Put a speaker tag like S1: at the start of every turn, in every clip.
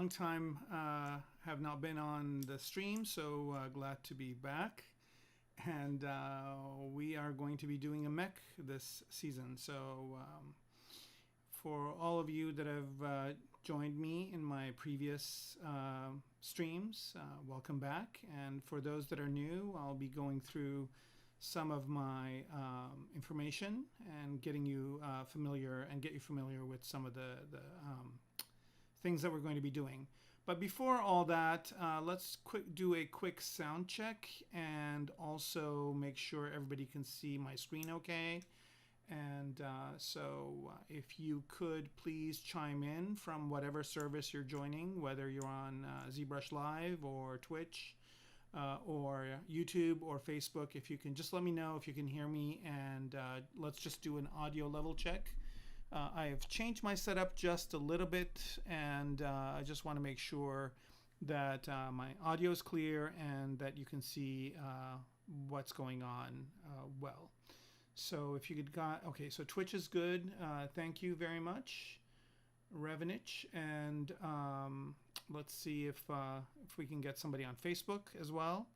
S1: long time have not been on the stream, so glad to be back. And we are going to be doing a mech this season. So for all of you that have joined me in my previous streams, welcome back. And for those that are new, I'll be going through some of my information and getting you familiar with some of the things that we're going to be doing. But before all that, let's do a quick sound check and also make sure everybody can see my screen okay. And so if you could please chime in from whatever service you're joining, whether you're on ZBrush Live or Twitch or YouTube or Facebook. If you can just let me know if you can hear me, and let's just do an audio level check. I have changed my setup just a little bit, and I just want to make sure that my audio is clear and that you can see what's going on well. So if you could okay, so Twitch is good. Thank you very much, Revenich. And let's see if we can get somebody on Facebook as well.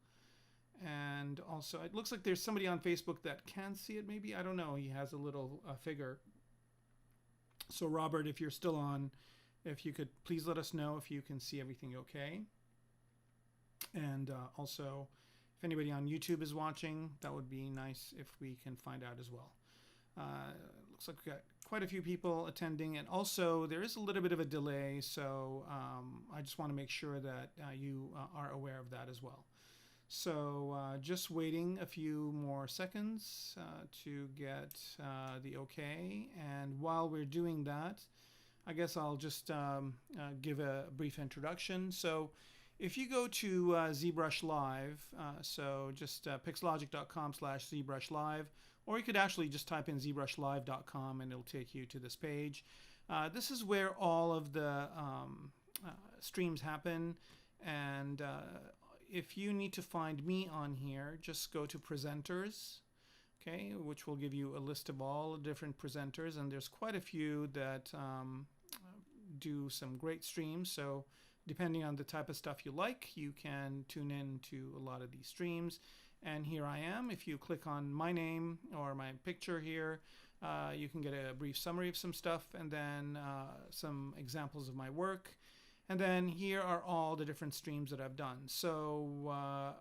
S1: And also, it looks like there's somebody on Facebook that can see it. Maybe, I don't know. He has a little figure. So Robert, if you're still on, if you could please let us know if you can see everything okay. And also, if anybody on YouTube is watching, that would be nice if we can find out as well. Looks like we've got quite a few people attending, and also there is a little bit of a delay, so I just want to make sure that you are aware of that as well. So just waiting a few more seconds to get the okay. And while we're doing that, I guess I'll just give a brief introduction. So if you go to ZBrush Live, so just pixologic.com/ZBrush Live, or you could actually just type in ZBrushLive.com and it'll take you to this page. This is where all of the streams happen, and if you need to find me on here, just go to presenters, okay, which will give you a list of all the different presenters, and there's quite a few that do some great streams. So depending on the type of stuff you like, you can tune in to a lot of these streams. And here I am. If you click on my name or my picture here, you can get a brief summary of some stuff, and then some examples of my work. And then here are all the different streams that I've done. So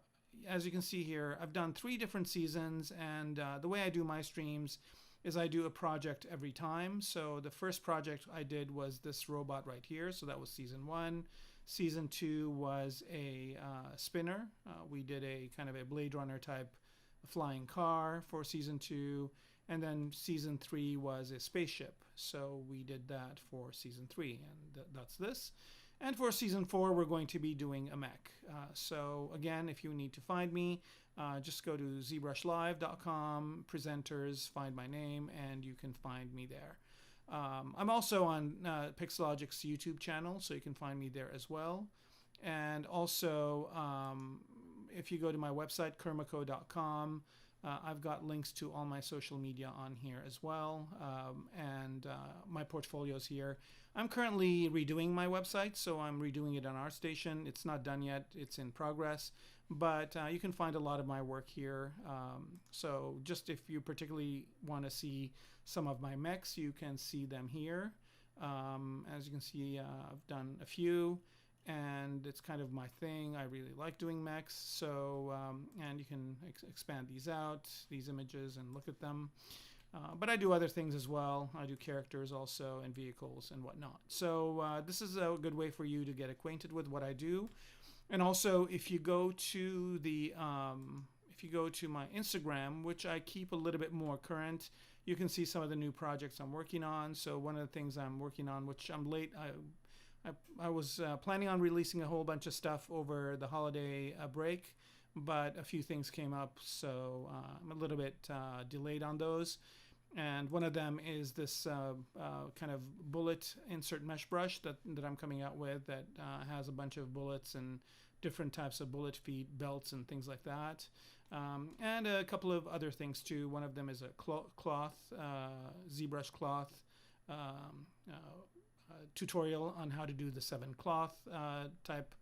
S1: as you can see here, I've done 3 different seasons, and the way I do my streams is I do a project every time. So the first project I did was this robot right here. So that was season 1. Season 2 was a spinner. We did a kind of a Blade Runner type flying car for season 2. And then season 3 was a spaceship. So we did that for season 3, and that's this. And for season 4, we're going to be doing a mech. So again, if you need to find me, just go to ZBrushLive.com, presenters, find my name, and you can find me there. I'm also on Pixologic's YouTube channel, so you can find me there as well. And also, if you go to my website, Kermaco.com, I've got links to all my social media on here as well, and my portfolios here. I'm currently redoing my website, so I'm redoing it on ArtStation. It's not done yet, it's in progress, but you can find a lot of my work here. So just if you particularly want to see some of my mechs, you can see them here. As you can see, I've done a few, and it's kind of my thing. I really like doing mechs, so and you can expand these out, these images, and look at them. But I do other things as well. I do characters also, and vehicles and whatnot. So this is a good way for you to get acquainted with what I do. And also, if you go to the if you go to my Instagram, which I keep a little bit more current, you can see some of the new projects I'm working on. So one of the things I'm working on, which I'm late, I was planning on releasing a whole bunch of stuff over the holiday break, but a few things came up, so I'm a little bit delayed on those. And one of them is this kind of bullet insert mesh brush that I'm coming out with that has a bunch of bullets and different types of bullet feed belts and things like that. And a couple of other things too. One of them is a cloth, ZBrush cloth tutorial on how to do the 7 cloth type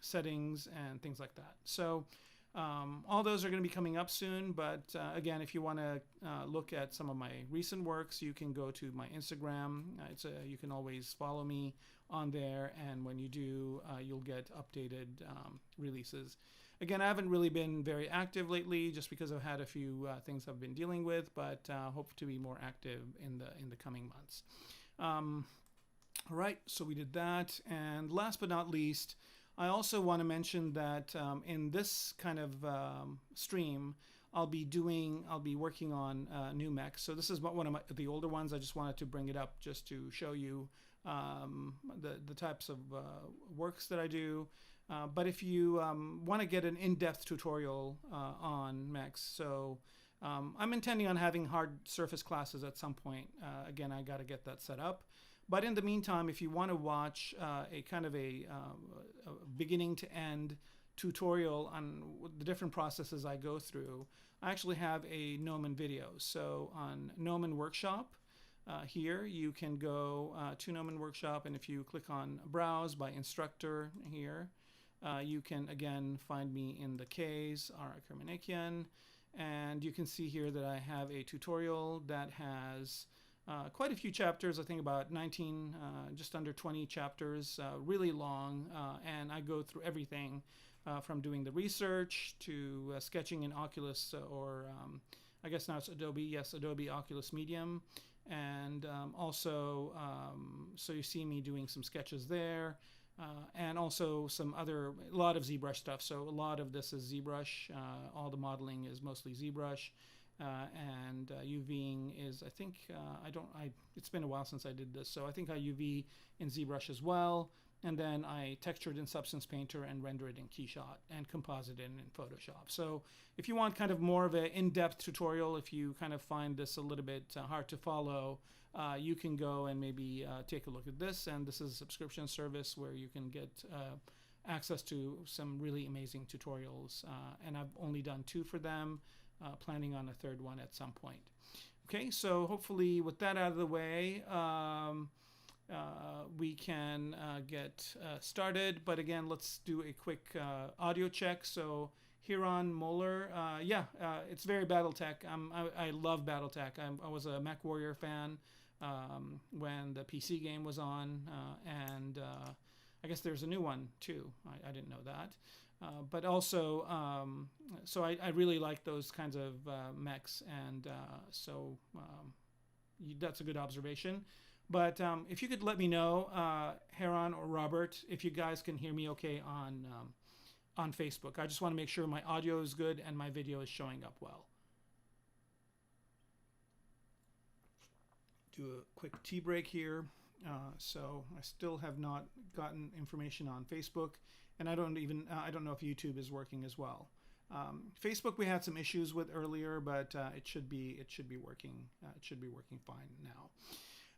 S1: settings and things like that. So all those are going to be coming up soon, but again, if you want to look at some of my recent works, you can go to my Instagram. You can always follow me on there, and when you do, you'll get updated releases. Again, I haven't really been very active lately just because I've had a few things I've been dealing with, but hope to be more active in the coming months. All right, so we did that, and last but not least, I also want to mention that in this kind of stream, I'll be working on new mechs. So this is one of the older ones. I just wanted to bring it up just to show you the types of works that I do. But if you want to get an in-depth tutorial on mechs, so I'm intending on having hard surface classes at some point. Again, I got to get that set up. But in the meantime, if you want to watch a kind of a beginning to end tutorial on the different processes I go through, I actually have a Gnomon video. So on Gnomon Workshop, here you can go to Gnomon Workshop, and if you click on Browse by Instructor here, you can again find me in the Ks, Ara Kermanikian, and you can see here that I have a tutorial that has quite a few chapters, I think about 19, just under 20 chapters, really long, and I go through everything from doing the research to sketching in Oculus, or I guess now it's Adobe, yes, Adobe Oculus Medium, and also, so you see me doing some sketches there, and also a lot of ZBrush stuff. So a lot of this is ZBrush, all the modeling is mostly ZBrush. And UVing is, I think, it's been a while since I did this, so I think I UV in ZBrush as well, and then I textured in Substance Painter and render it in Keyshot and composite in Photoshop. So if you want kind of more of an in-depth tutorial, if you kind of find this a little bit hard to follow, you can go and maybe take a look at this, and this is a subscription service where you can get access to some really amazing tutorials, and I've only done 2 for them. Planning on a 3rd one at some point. Okay, so hopefully with that out of the way, we can get started. But again, let's do a quick audio check. So Huron Moeller, it's very BattleTech. I love BattleTech. I was a Mech Warrior fan when the PC game was on, and I guess there's a new one too. I didn't know that. But also, so I really like those kinds of mechs, and that's a good observation. But if you could let me know, Heron or Robert, if you guys can hear me okay on Facebook. I just want to make sure my audio is good and my video is showing up well. Do a quick tea break here. So I still have not gotten information on Facebook. And I don't know if YouTube is working as well. Facebook we had some issues with earlier, but it should be working. It should be working fine now.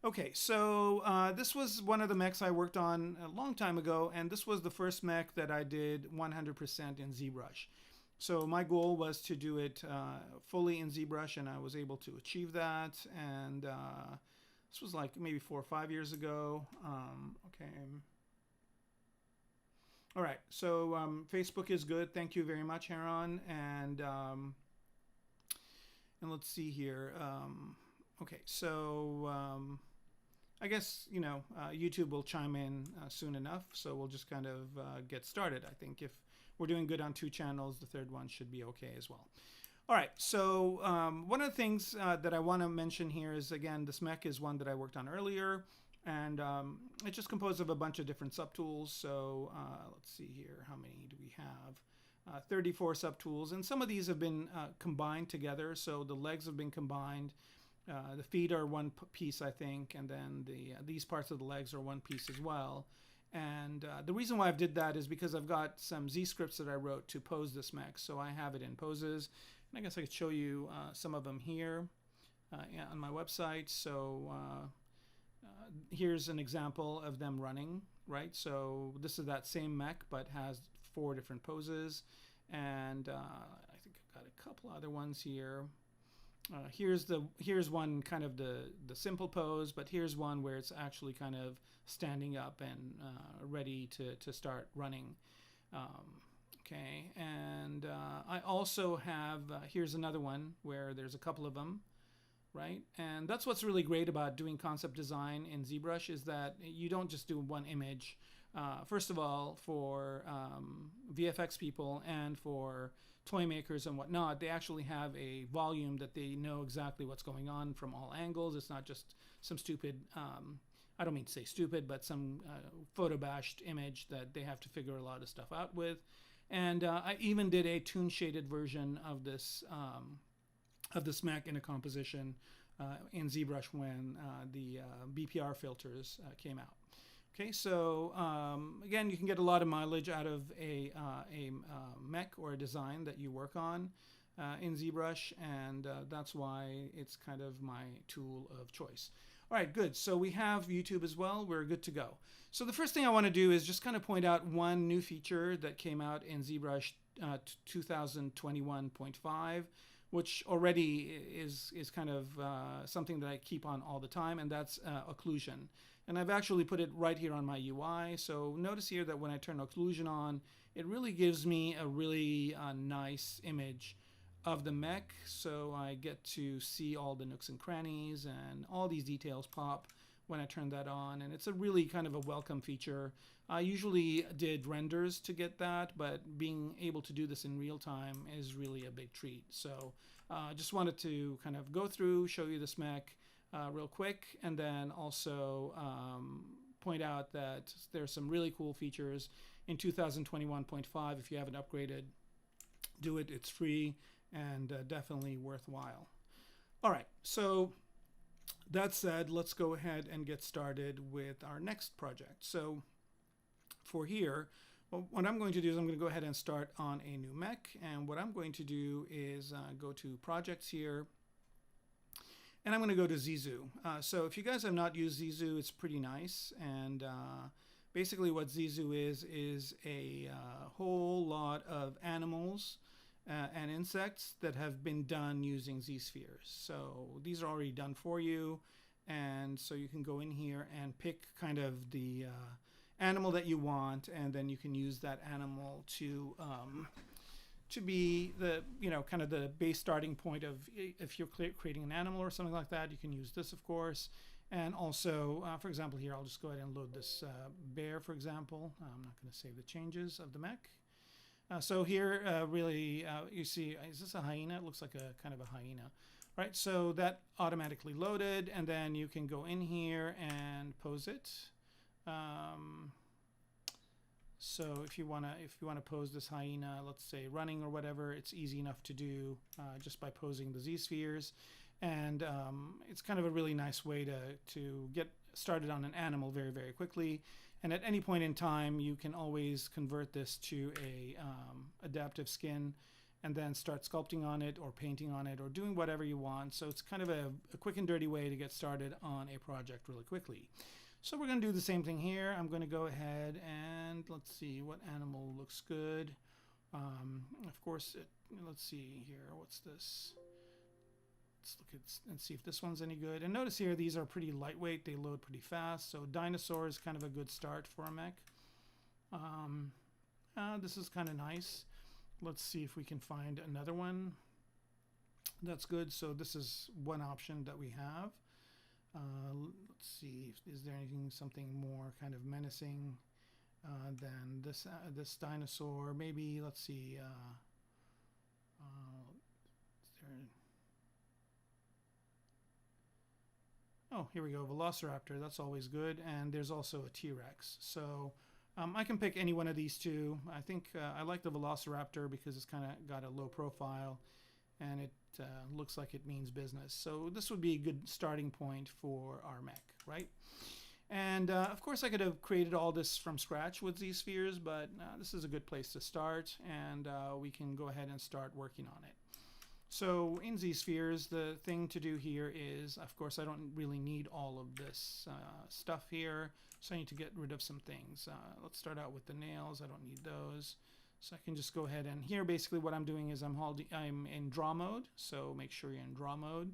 S1: Okay, so this was one of the mechs I worked on a long time ago, and this was the first mech that I did 100% in ZBrush. So my goal was to do it fully in ZBrush, and I was able to achieve that. And this was like maybe 4 or 5 years ago. Okay. All right, so Facebook is good. Thank you very much, Heron. And let's see here. Okay, so I guess, YouTube will chime in soon enough. So we'll just kind of get started. I think if we're doing good on 2 channels, the 3rd one should be okay as well. All right, so one of the things that I want to mention here is, again, this mech is one that I worked on earlier. And it's just composed of a bunch of different subtools. So let's see here, how many do we have? 34 subtools, and some of these have been combined together. So the legs have been combined. The feet are one piece, I think, and then these parts of the legs are one piece as well. And the reason why I did that is because I've got some Z scripts that I wrote to pose this mech. So I have it in poses. And I guess I could show you some of them here on my website. So here's an example of them running, right? So this is that same mech, but has 4 different poses. And I think I've got a couple other ones here. here's one kind of the simple pose, but here's one where it's actually kind of standing up and ready to start running. Okay, and I also have here's another one where there's a couple of them, right? And that's what's really great about doing concept design in ZBrush, is that you don't just do one image. First of all, for VFX people and for toy makers and whatnot, they actually have a volume that they know exactly what's going on from all angles. It's not just some stupid, I don't mean to say stupid, but some photo bashed image that they have to figure a lot of stuff out with. And I even did a toon shaded version of this mech in a composition in ZBrush when the BPR filters came out. Okay, so again, you can get a lot of mileage out of a mech or a design that you work on in ZBrush, and that's why it's kind of my tool of choice. All right, good. So we have YouTube as well. We're good to go. So the first thing I want to do is just kind of point out one new feature that came out in ZBrush 2021.5, which already is kind of something that I keep on all the time, and that's occlusion. And I've actually put it right here on my UI. So notice here that when I turn occlusion on, it really gives me a really nice image of the mech. So I get to see all the nooks and crannies, and all these details pop when I turn that on. And it's a really kind of a welcome feature. I usually did renders to get that, but being able to do this in real time is really a big treat. So just wanted to kind of go through, show you this mech real quick, and then also point out that there's some really cool features in 2021.5. If you haven't upgraded, do it. It's free and definitely worthwhile. All right, so that said, let's go ahead and get started with our next project. So for here, well, what I'm going to do is I'm going to go ahead and start on a new mech, and what I'm going to do is go to projects here, and I'm going to go to Zizu. So if you guys have not used Zizu, it's pretty nice. And basically what Zizu is a whole lot of animals and insects that have been done using Z-spheres. So these are already done for you. And so you can go in here and pick kind of the animal that you want, and then you can use that animal to be the, kind of the base starting point of if you're creating an animal or something like that. You can use this, of course. And also, for example, here, I'll just go ahead and load this bear, for example. I'm not going to save the changes of the mech. So here, really, you see, is this a hyena? It looks like a kind of a hyena. Right, so that automatically loaded, and then you can go in here and pose it. So if you wanna pose this hyena, let's say running or whatever, it's easy enough to do just by posing the Z-spheres, and it's kind of a really nice way to get started on an animal very, very quickly. And at any point in time, you can always convert this to a adaptive skin, and then start sculpting on it or painting on it or doing whatever you want. So it's kind of a quick and dirty way to get started on a project really quickly. So we're going to do the same thing here. I'm going to go ahead and let's see what animal looks good. Of course, let's see here. What's this? Let's look at and see if this one's any good. And notice here, these are pretty lightweight. They load pretty fast. So dinosaur is kind of a good start for a mech. This is kind of nice. Let's see if we can find another one that's good. So this is one option that we have. Let's see, is there something more kind of menacing than this dinosaur? Maybe, let's see. Oh, here we go, Velociraptor. That's always good. And there's also a T-Rex. So I can pick any one of these two. I think I like the Velociraptor because it's kind of got a low profile, and it looks like it means business. So this would be a good starting point for our mech, right? And of course I could have created all this from scratch with these spheres, but this is a good place to start, and we can go ahead and start working on it. So in Z-spheres, the thing to do here is, of course, I don't really need all of this stuff here, so I need to get rid of some things. Let's start out with the nails. I don't need those. So I can just go ahead, and here basically what I'm doing is I'm in draw mode, so make sure you're in draw mode.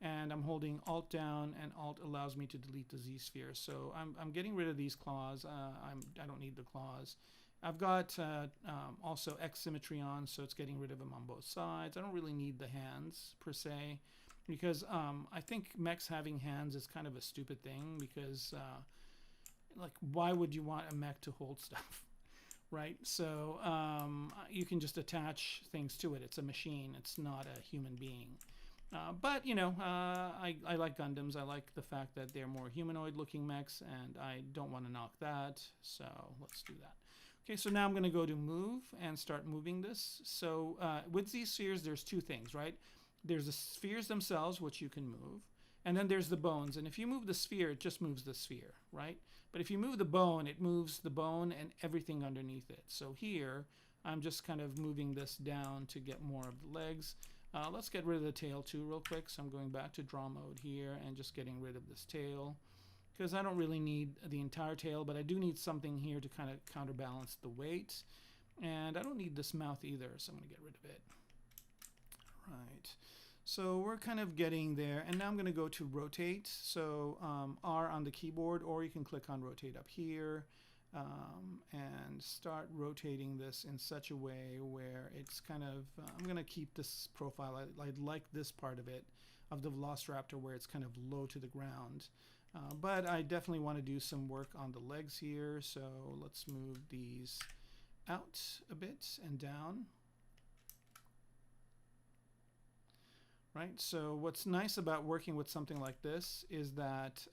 S1: And I'm holding Alt down, and Alt allows me to delete the Z-sphere. So I'm getting rid of these claws. I don't need the claws. I've got also X symmetry on, so it's getting rid of them on both sides. I don't really need the hands per se, because I think mechs having hands is kind of a stupid thing, because like, why would you want a mech to hold stuff? Right? So you can just attach things to it. It's a machine. It's not a human being. But, you know, I like Gundams. I like the fact that they're more humanoid-looking mechs, and I don't want to knock that. So let's do that. Okay, so now I'm going to go to Move and start moving this. So with these spheres, there's two things, right? There's the spheres themselves, which you can move. And then there's the bones. And if you move the sphere, it just moves the sphere, right? But if you move the bone, it moves the bone and everything underneath it. So here, I'm just kind of moving this down to get more of the legs. Let's get rid of the tail too real quick. So I'm going back to draw mode here and just getting rid of this tail, because I don't really need the entire tail, but I do need something here to kind of counterbalance the weight. And I don't need this mouth either, so I'm going to get rid of it. All right. So we're kind of getting there, and now I'm going to go to rotate. So R on the keyboard, or you can click on rotate up here. And start rotating this in such a way where it's kind of, I'm going to keep this profile. I like this part of it, of the Velociraptor, where it's kind of low to the ground. But I definitely want to do some work on the legs here. So let's move these out a bit and down. Right, so what's nice about working with something like this is that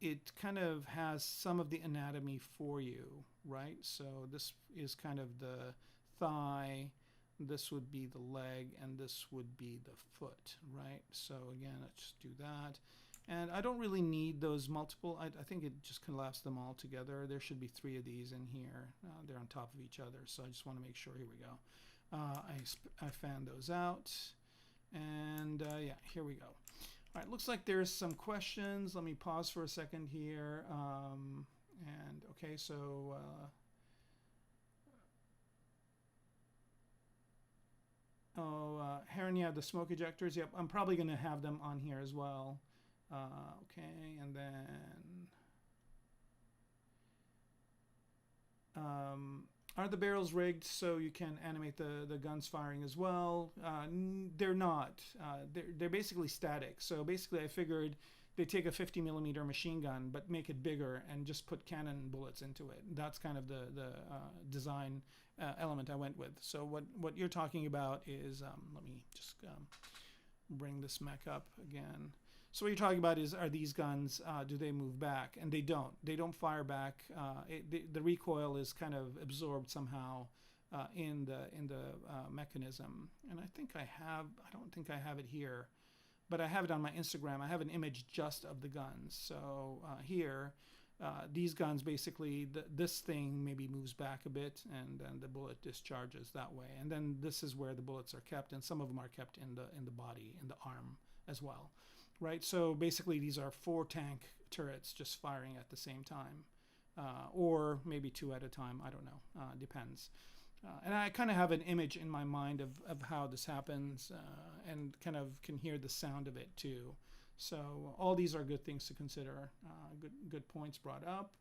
S1: it kind of has some of the anatomy for you, right? So this is kind of the thigh, this would be the leg, and this would be the foot, right? So again, let's just do that. And I don't really need those multiple, I think it just collapsed them all together. There should be 3 of these in here. They're on top of each other, so I just want to make sure. Here we go. I fan those out, and yeah, here we go. All right, looks like there's some questions. Let me pause for a second here. And okay, so Heron, yeah, the smoke ejectors. Yep, I'm probably going to have them on here as well. Okay, and then are the barrels rigged so you can animate the guns firing as well? They're not. They're basically static. So basically I figured they take a 50mm machine gun but make it bigger and just put cannon bullets into it. That's kind of the design element I went with. So what you're talking about is, let me just bring this mech up again. So what you're talking about is, are these guns, do they move back? And they don't. They don't fire back. The recoil is kind of absorbed somehow in the mechanism. And I think I don't think I have it here, but I have it on my Instagram. I have an image just of the guns. So here, these guns basically, this thing maybe moves back a bit, and then the bullet discharges that way. And then this is where the bullets are kept, and some of them are kept in the body, in the arm as well. Right, so basically these are 4 tank turrets just firing at the same time, or maybe 2 at a time. I don't know, depends. And I kind of have an image in my mind of how this happens, and kind of can hear the sound of it too. So all these are good things to consider. Good points brought up.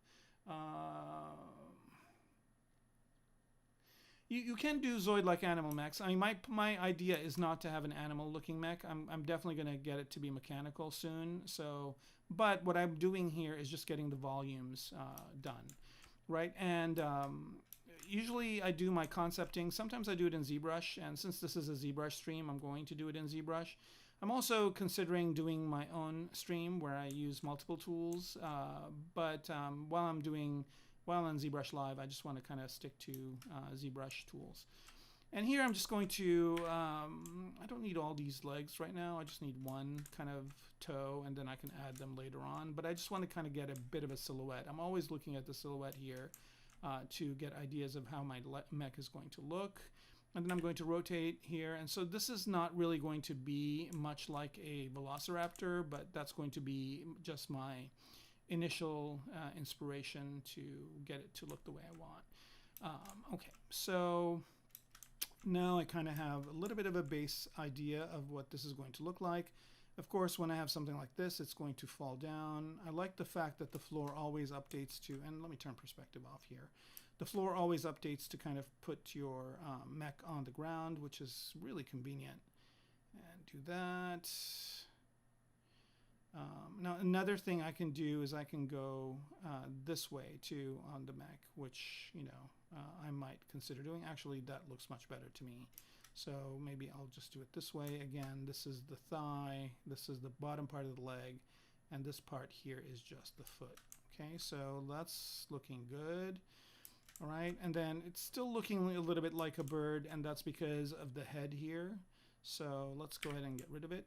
S1: You can do Zoid-like animal mechs. I mean, my idea is not to have an animal-looking mech. I'm definitely going to get it to be mechanical soon. So, but what I'm doing here is just getting the volumes done, right? And usually I do my concepting. Sometimes I do it in ZBrush, and since this is a ZBrush stream, I'm going to do it in ZBrush. I'm also considering doing my own stream where I use multiple tools, but while on ZBrush Live, I just want to kind of stick to ZBrush tools. And here I'm just going to, I don't need all these legs right now. I just need one kind of toe, and then I can add them later on. But I just want to kind of get a bit of a silhouette. I'm always looking at the silhouette here to get ideas of how my mech is going to look. And then I'm going to rotate here. And so this is not really going to be much like a Velociraptor, but that's going to be just my initial inspiration to get it to look the way I want. Okay, so now I kind of have a little bit of a base idea of what this is going to look like. Of course, when I have something like this, it's going to fall down. I like the fact that the floor always updates to, and let me turn perspective off here. The floor always updates to kind of put your mech on the ground, which is really convenient. And do that. Now another thing I can do is I can go this way too on the mech, which, you know, I might consider doing. Actually, that looks much better to me. So maybe I'll just do it this way. Again, this is the thigh, this is the bottom part of the leg, and this part here is just the foot. Okay, so that's looking good. All right, and then it's still looking a little bit like a bird, and that's because of the head here. So let's go ahead and get rid of it.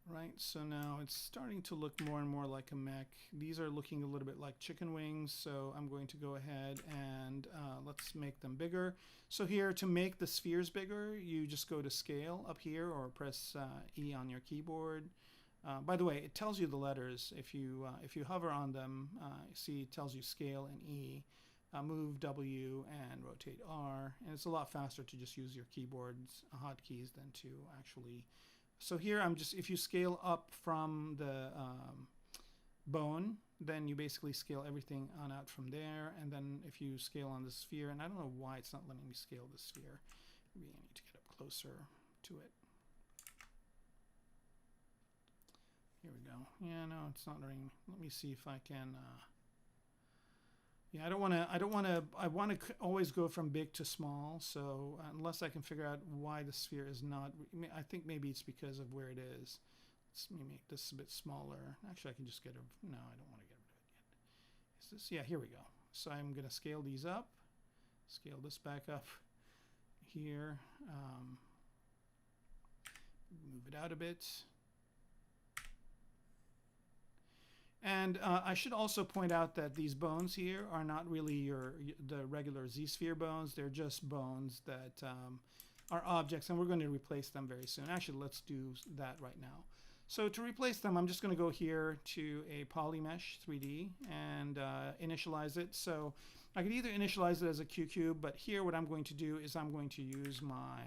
S1: Right, so now it's starting to look more and more like a mech. These are looking a little bit like chicken wings, so I'm going to go ahead and let's make them bigger. So here, to make the spheres bigger, you just go to Scale up here or press E on your keyboard. By the way, it tells you the letters. If you hover on them, see it tells you Scale and E, move W and rotate R, and it's a lot faster to just use your keyboard's hotkeys than to actually. So here I'm just, if you scale up from the bone, then you basically scale everything on out from there. And then if you scale on the sphere, and I don't know why it's not letting me scale the sphere. Maybe I need to get up closer to it. Here we go. Yeah, no, it's not letting me. Let me see if I can. Yeah, I want to always go from big to small. So unless I can figure out why the sphere is not, I think maybe it's because of where it is. Let's make this a bit smaller. Actually, I can just get a, no, I don't want to get rid of it yet. Is this, yeah, here we go. So I'm going to scale these up, scale this back up here, move it out a bit. And I should also point out that these bones here are not really the regular Z-sphere bones. They're just bones that are objects, and we're going to replace them very soon. Actually, let's do that right now. So to replace them, I'm just going to go here to a Polymesh 3D and initialize it. So I could either initialize it as a Q-cube, but here what I'm going to do is I'm going to use my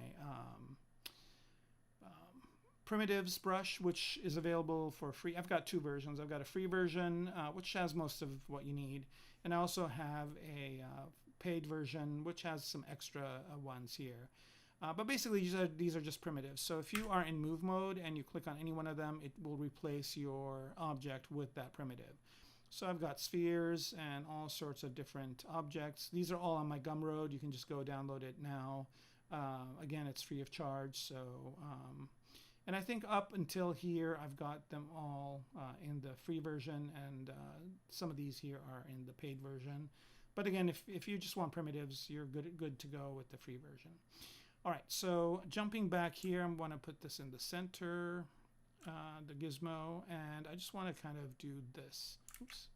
S1: primitives brush, which is available for free. I've got two versions. I've got a free version, which has most of what you need, and I also have a paid version, which has some extra ones here. But basically, these are just primitives. So if you are in move mode and you click on any one of them, it will replace your object with that primitive. So I've got spheres and all sorts of different objects. These are all on my Gumroad. You can just go download it now. Again, it's free of charge. So. And I think up until here, I've got them all in the free version, and some of these here are in the paid version. But again, if you just want primitives, you're good to go with the free version. All right, so jumping back here, I'm going to put this in the center, the gizmo, and I just want to kind of do this. Oops.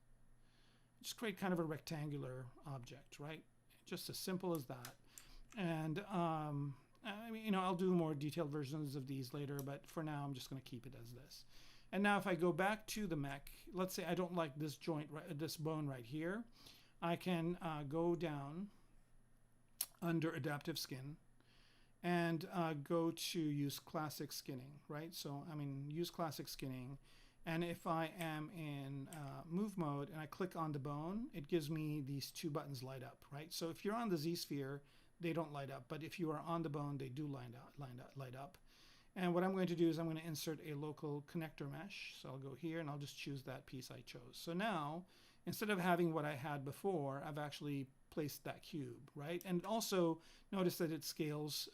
S1: Just create kind of a rectangular object, right? Just as simple as that. And I mean, you know, I'll do more detailed versions of these later, but for now, I'm just going to keep it as this. And now if I go back to the mech, let's say I don't like this joint, this bone right here, I can go down under adaptive skin and go to use classic skinning, right? So I mean, use classic skinning. And if I am in move mode and I click on the bone, it gives me these two buttons light up, right? So if you're on the Z-sphere, they don't light up, but if you are on the bone, they do light up. And what I'm going to do is I'm going to insert a local connector mesh. So I'll go here and I'll just choose that piece I chose. So now, instead of having what I had before, I've actually placed that cube, right? And also notice that it scales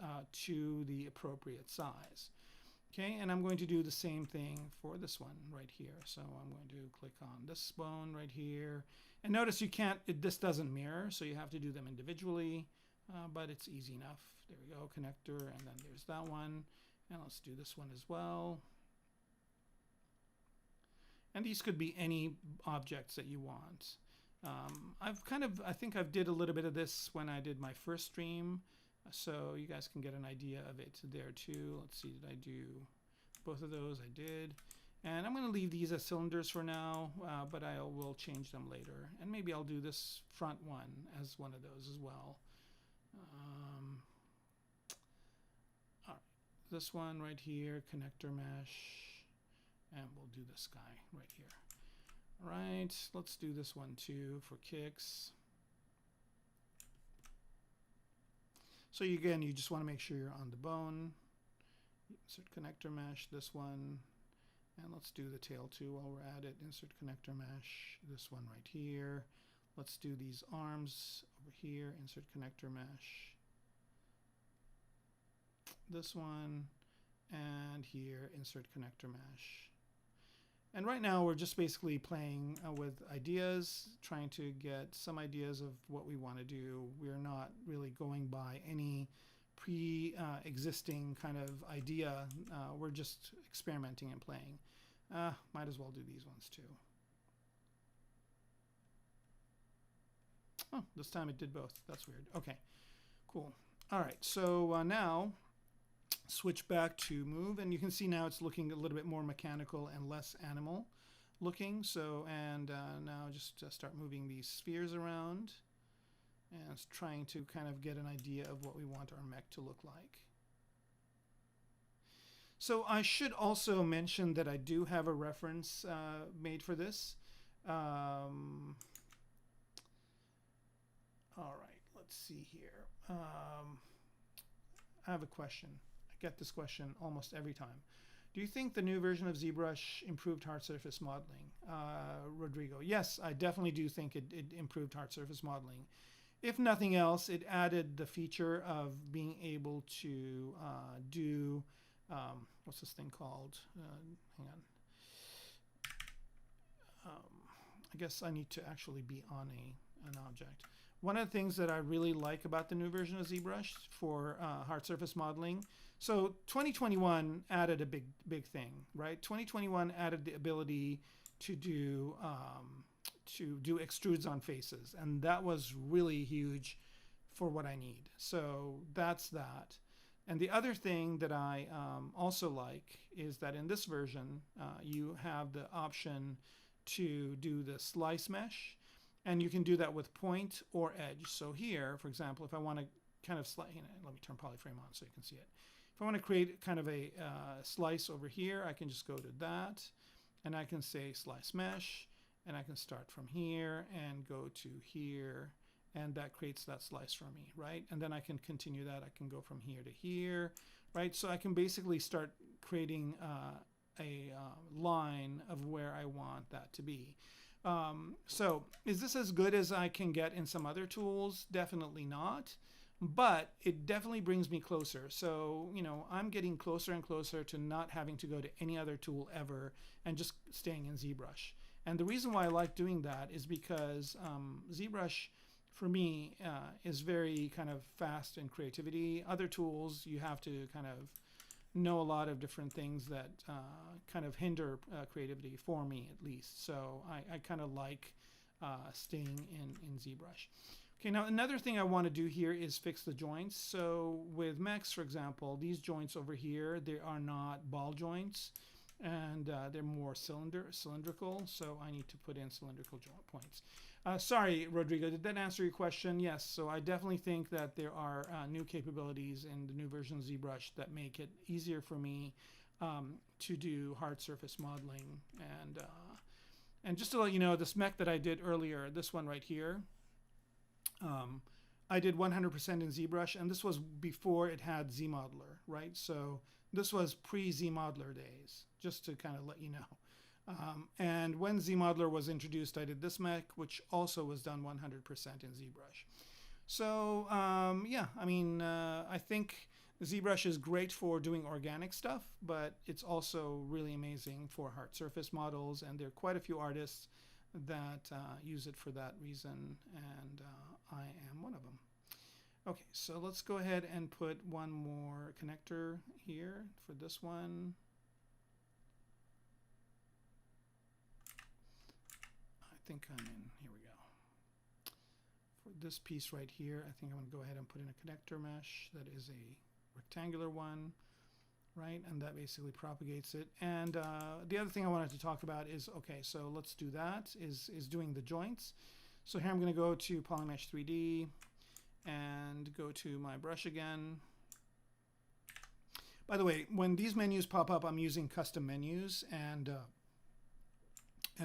S1: to the appropriate size. Okay, and I'm going to do the same thing for this one right here. So I'm going to click on this bone right here. And notice you can't, this doesn't mirror, so you have to do them individually. But it's easy enough. There we go, connector, and then there's that one. And let's do this one as well. And these could be any objects that you want. I think I've did a little bit of this when I did my first stream, so you guys can get an idea of it there too. Let's see, did I do both of those? I did. And I'm going to leave these as cylinders for now, but I will change them later. And maybe I'll do this front one as one of those as well. All right, this one right here, connector mesh, and we'll do this guy right here. All right, let's do this one too for kicks. So again, you just want to make sure you're on the bone. Insert connector mesh, this one. And let's do the tail too while we're at it. Insert connector mesh, this one right here. Let's do these arms over here. Insert connector mesh. This one. And here, insert connector mesh. And right now we're just basically playing with ideas, trying to get some ideas of what we want to do. We're not really going by any pre-existing kind of idea. We're just experimenting and playing. Might as well do these ones too. Oh, this time it did both. That's weird. Okay, cool. All right, so now switch back to move, and you can see now it's looking a little bit more mechanical and less animal looking. So, and now just start moving these spheres around and trying to kind of get an idea of what we want our mech to look like. So I should also mention that I do have a reference made for this. All right, let's see here. I have a question. I get this question almost every time. Do you think the new version of ZBrush improved hard surface modeling? Rodrigo, yes, I definitely do think it improved hard surface modeling. If nothing else, it added the feature of being able to do, what's this thing called? Hang on. I guess I need to actually be on an object. One of the things that I really like about the new version of ZBrush for hard surface modeling, so 2021 added a big thing, right? 2021 added the ability to do extrudes on faces, and that was really huge for what I need. So that's that. And the other thing that I also like is that in this version, you have the option to do the slice mesh, and you can do that with point or edge. So here, for example, if I want to kind of let me turn polyframe on so you can see it. If I want to create kind of a slice over here, I can just go to that, and I can say slice mesh, and I can start from here and go to here, and that creates that slice for me, right? And then I can continue that. I can go from here to here, right? So I can basically start creating a line of where I want that to be. So is this as good as I can get in some other tools? Definitely not, but it definitely brings me closer. So, you know, I'm getting closer and closer to not having to go to any other tool ever and just staying in ZBrush. And the reason why I like doing that is because ZBrush, for me, is very kind of fast in creativity. Other tools, you have to kind of know a lot of different things that kind of hinder creativity for me, at least. So I kind of like staying in ZBrush. Okay, now another thing I want to do here is fix the joints. So with Mechs, for example, these joints over here, they are not ball joints, and they're more cylindrical. So I need to put in cylindrical joint points. Sorry, Rodrigo, did that answer your question? Yes, so I definitely think that there are new capabilities in the new version of ZBrush that make it easier for me to do hard surface modeling. And just to let you know, this mech that I did earlier, this one right here, I did 100% in ZBrush, and this was before it had ZModeler, right? So this was pre-ZModeler days, just to kind of let you know. And when ZModeler was introduced, I did this mech, which also was done 100% in ZBrush. So yeah, I mean, I think ZBrush is great for doing organic stuff, but it's also really amazing for hard surface models, and there are quite a few artists that use it for that reason, and I am one of them. Okay, so let's go ahead and put one more connector here for this one. I think I'm in, here we go. For this piece right here, I think I'm going to go ahead and put in a connector mesh that is a rectangular one. right? And that basically propagates it. And the other thing I wanted to talk about is, okay, so let's do that, is doing the joints. So here I'm going to go to Polymesh 3D and go to my brush again. By the way, when these menus pop up, I'm using custom menus, and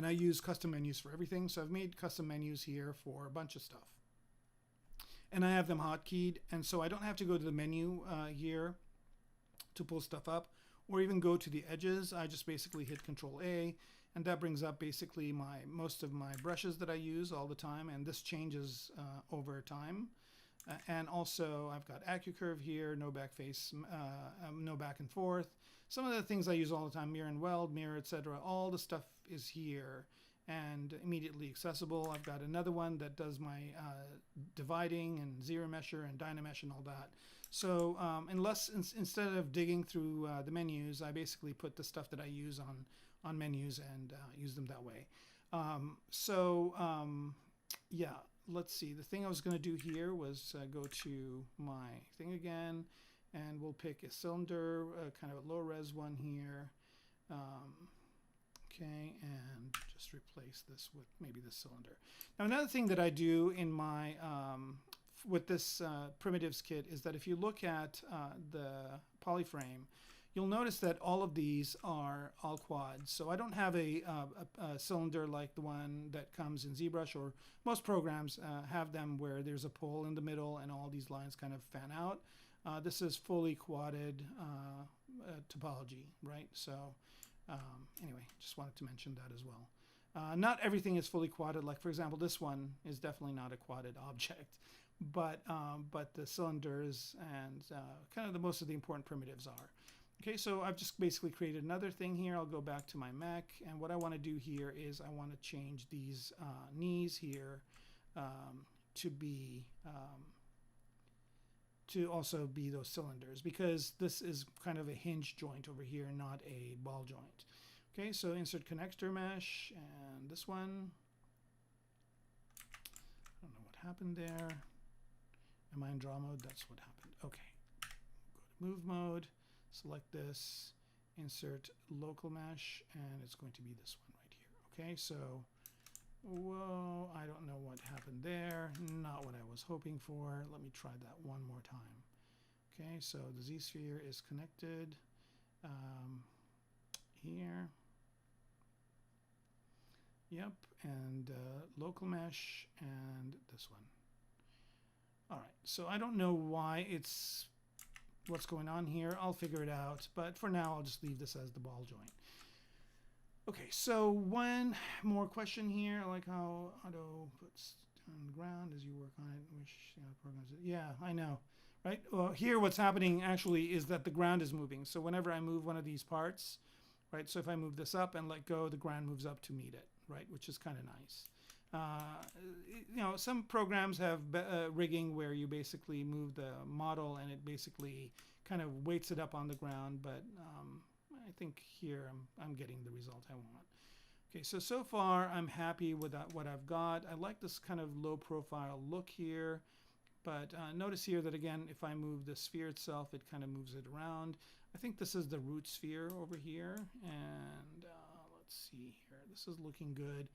S1: I use custom menus for everything. So I've made custom menus here for a bunch of stuff. And I have them hotkeyed, and so I don't have to go to the menu here to pull stuff up, or even go to the edges. I just basically hit Control A, and that brings up basically most of my brushes that I use all the time, and this changes over time. And also I've got AccuCurve here, no back face, no back and forth. Some of the things I use all the time, mirror and weld, mirror, etc. All the stuff is here and immediately accessible. I've got another one that does my dividing and zero mesher and dynamesh and all that. So instead of digging through the menus, I basically put the stuff that I use on menus and use them that way. Yeah, let's see. The thing I was going to do here was go to my thing again, and we'll pick a cylinder, kind of a low res one here. Okay, and just replace this with maybe the cylinder. Now another thing that I do in my with this primitives kit is that if you look at the polyframe, you'll notice that all of these are all quads. So I don't have a cylinder like the one that comes in ZBrush, or most programs have them where there's a pole in the middle and all these lines kind of fan out. This is fully quadded topology, right? So anyway, just wanted to mention that as well. Not everything is fully quadded. Like for example, this one is definitely not a quadded object, but the cylinders and kind of most of the important primitives are. Okay, so I've just basically created another thing here. I'll go back to my Mech, and what I want to do here is I want to change these knees here to be to also be those cylinders, because this is kind of a hinge joint over here, not a ball joint. Okay, so insert connector mesh, and this one, I don't know what happened there. Am I in draw mode? That's what happened. Okay, go to move mode, select this, insert local mesh, and it's going to be this one right here. Okay, so whoa, I don't know what happened there. Not what I was hoping for. Let me try that one more time. Okay, so the Z-sphere is connected here. Yep, and local mesh, and this one. All right, so I don't know why it's what's going on here. I'll figure it out, but for now I'll just leave this as the ball joint. Okay, so one more question here. I like how auto puts on the ground as you work on it, which programs it. Yeah, I know, right? Well, here what's happening actually is that the ground is moving. So whenever I move one of these parts, right? So if I move this up and let go, the ground moves up to meet it, right? Which is kind of nice. You know, some programs have rigging where you basically move the model and it basically kind of weights it up on the ground, but I think here I'm getting the result I want. Okay, so far I'm happy with what I've got. I like this kind of low profile look here, but notice here that again, if I move the sphere itself, it kind of moves it around. I think this is the root sphere over here, and let's see here. This is looking good.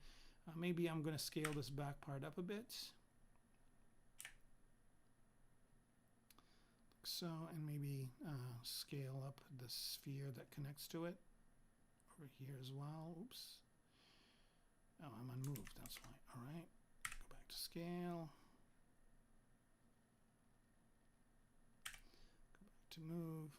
S1: Maybe I'm going to scale this back part up a bit. So, and maybe scale up the sphere that connects to it over here as well. Oops. Oh, I'm unmoved, that's why. All right, go back to scale. Go back to move.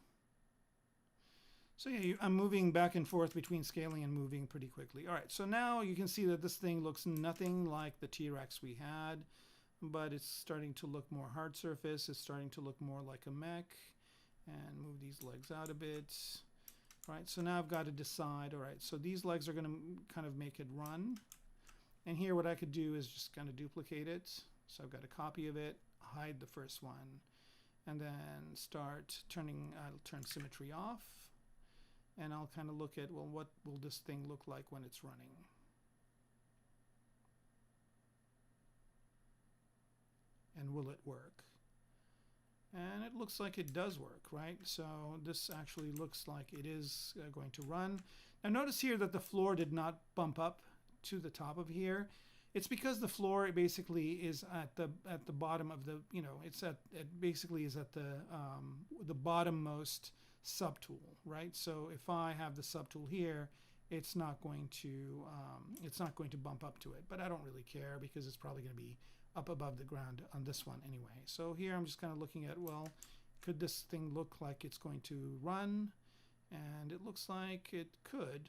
S1: So yeah, I'm moving back and forth between scaling and moving pretty quickly. All right, so now you can see that this thing looks nothing like the T-Rex we had, but it's starting to look more hard surface. It's starting to look more like a Mech. And move these legs out a bit. All right, so now I've got to decide, all right, so these legs are going to kind of make it run. And here what I could do is just kind of duplicate it. So I've got a copy of it, hide the first one, and then start turning, I'll turn symmetry off. And I'll kind of look at, well, what will this thing look like when it's running? And will it work? And it looks like it does work, right? So this actually looks like it is going to run. Now notice here that the floor did not bump up to the top of here. It's because the floor basically is at the bottom of the, it's at, it basically is at the bottommost subtool, right? So if I have the subtool here, it's not going to bump up to it, but I don't really care because it's probably going to be up above the ground on this one anyway. So here I'm just kind of looking at, well, could this thing look like it's going to run? And it looks like it could,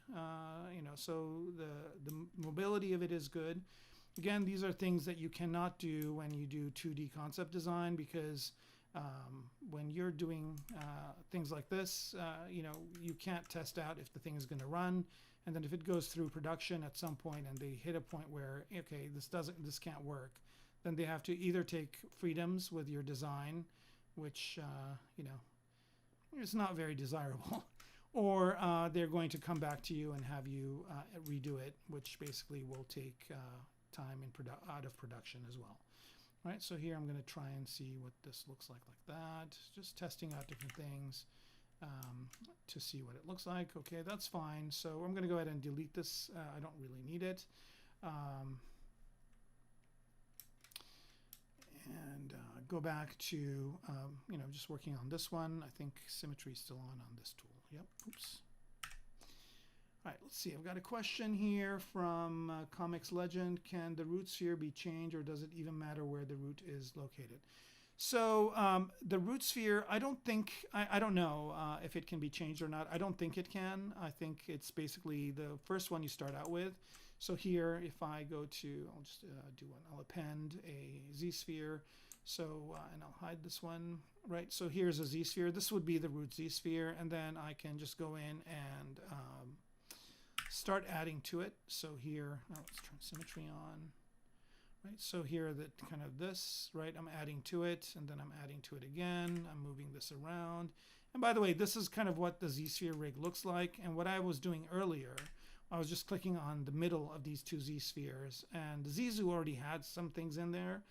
S1: so the mobility of it is good. Again, these are things that you cannot do when you do 2D concept design, because when you're doing things like this, you can't test out if the thing is going to run. And then if it goes through production at some point and they hit a point where, okay, this can't work, then they have to either take freedoms with your design, which, it's not very desirable, or they're going to come back to you and have you redo it, which basically will take time out of production as well. All right, so here I'm going to try and see what this looks like that. Just testing out different things to see what it looks like. Okay, that's fine. So I'm going to go ahead and delete this. I don't really need it. And go back to, just working on this one. I think symmetry is still on this tool. Yep, oops. All right, let's see. I've got a question here from Comics Legend. Can the root sphere be changed, or does it even matter where the root is located? So the root sphere, I don't know if it can be changed or not. I don't think it can. I think it's basically the first one you start out with. So here, if I go to, I'll just do one. I'll append a z-sphere. So, and I'll hide this one, right? So here's a z-sphere. This would be the root z-sphere. And then I can just go in and start adding to it. So here, let's turn symmetry on. Right, so here that kind of this, right, I'm adding to it, and then I'm adding to it again. I'm moving this around. And by the way, this is kind of what the z-sphere rig looks like. And what I was doing earlier, I was just clicking on the middle of these two z-spheres, and the z-zoo already had some things in there.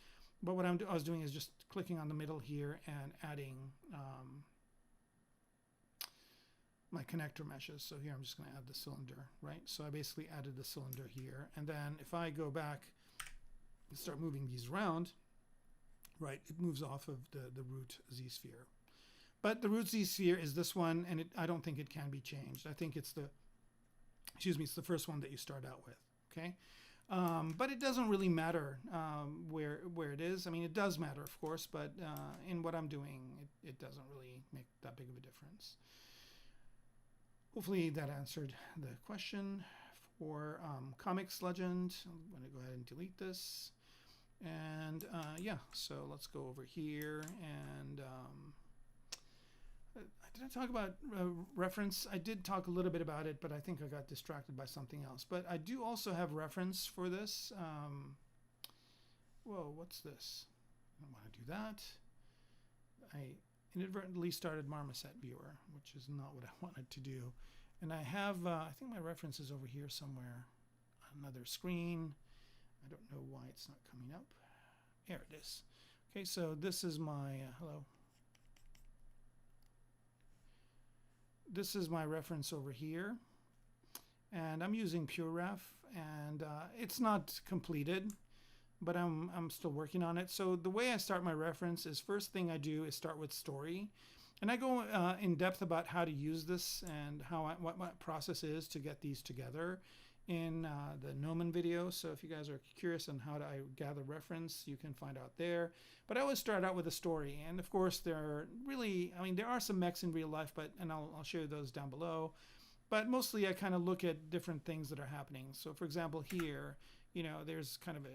S1: But what I was doing is just clicking on the middle here and adding my connector meshes. So here I'm just going to add the cylinder, right? So I basically added the cylinder here. And then if I go back and start moving these around, right, it moves off of the root z-sphere. But the root z-sphere is this one, and I don't think it can be changed. I think it's it's the first one that you start out with, okay? But it doesn't really matter where it is. I mean, it does matter, of course, but in what I'm doing, it doesn't really make that big of a difference. Hopefully that answered the question. For Comics Legend, I'm going to go ahead and delete this. And yeah, so let's go over here. And did I talk about reference? I did talk a little bit about it, but I think I got distracted by something else. But I do also have reference for this. Whoa, what's this? I don't want to do that. I inadvertently started Marmoset Viewer, which is not what I wanted to do. And I have, I think my reference is over here somewhere on another screen. I don't know why it's not coming up. There it is. Okay, so this is my, hello. This is my reference over here. And I'm using PureRef, and it's not completed, but I'm still working on it. So the way I start my reference is, first thing I do is start with story. And I go in depth about how to use this and what my process is to get these together in the Gnomon video. So if you guys are curious on how I gather reference, you can find out there. But I always start out with a story. And of course, there are some mechs in real life, and I'll show you those down below. But mostly I kind of look at different things that are happening. So for example, here, there's kind of a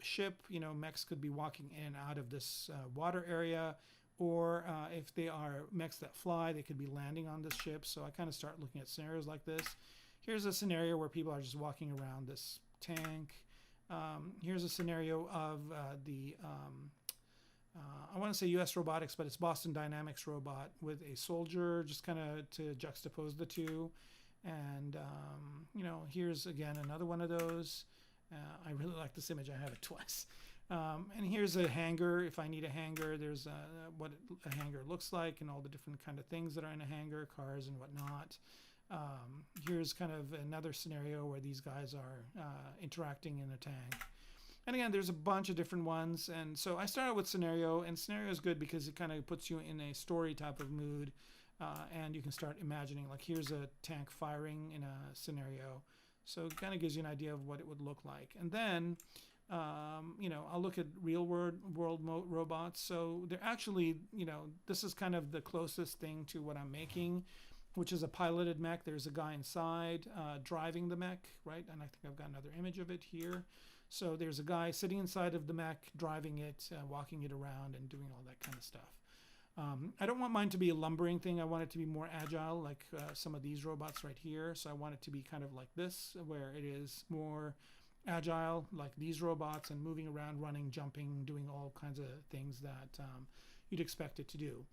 S1: ship. Mechs could be walking in and out of this water area. Or if they are mechs that fly, they could be landing on this ship. So I kind of start looking at scenarios like this. Here's a scenario where people are just walking around this tank. Here's a scenario of I want to say US Robotics, but it's Boston Dynamics robot with a soldier, just kind of to juxtapose the two. And, here's again another one of those. I really like this image. I have it twice. And here's a hanger. If I need a hanger, there's what a hanger looks like and all the different kind of things that are in a hanger, cars and whatnot. Here's kind of another scenario where these guys are interacting in a tank. And again, there's a bunch of different ones. And so I started with scenario, and scenario is good because it kind of puts you in a story type of mood. And you can start imagining, like here's a tank firing in a scenario. So it kind of gives you an idea of what it would look like. And then, you know, I'll look at real world robots. So they're actually, you know, this is kind of the closest thing to what I'm making, which is a piloted mech. There's a guy inside driving the mech, right? And I think I've got another image of it here. So there's a guy sitting inside of the mech, driving it, walking it around, and doing all that kind of stuff. I don't want mine to be a lumbering thing. I want it to be more agile, like some of these robots right here. So I want it to be kind of like this, where it is more agile, like these robots, and moving around, running, jumping, doing all kinds of things that you'd expect it to do.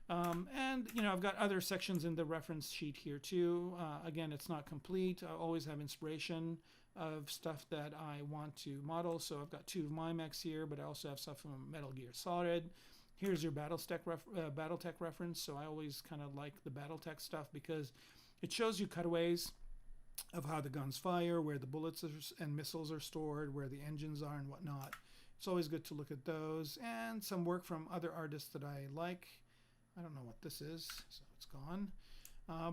S1: And, you know, I've got other sections in the reference sheet here too. Again, it's not complete. I always have inspiration of stuff that I want to model. So I've got two of my mechs here, but I also have stuff from Metal Gear Solid. Here's your Battletech reference. So I always kind of like the Battletech stuff because it shows you cutaways of how the guns fire, where the bullets and missiles are stored, where the engines are and whatnot. It's always good to look at those, and some work from other artists that I like. I don't know what this is, so it's gone.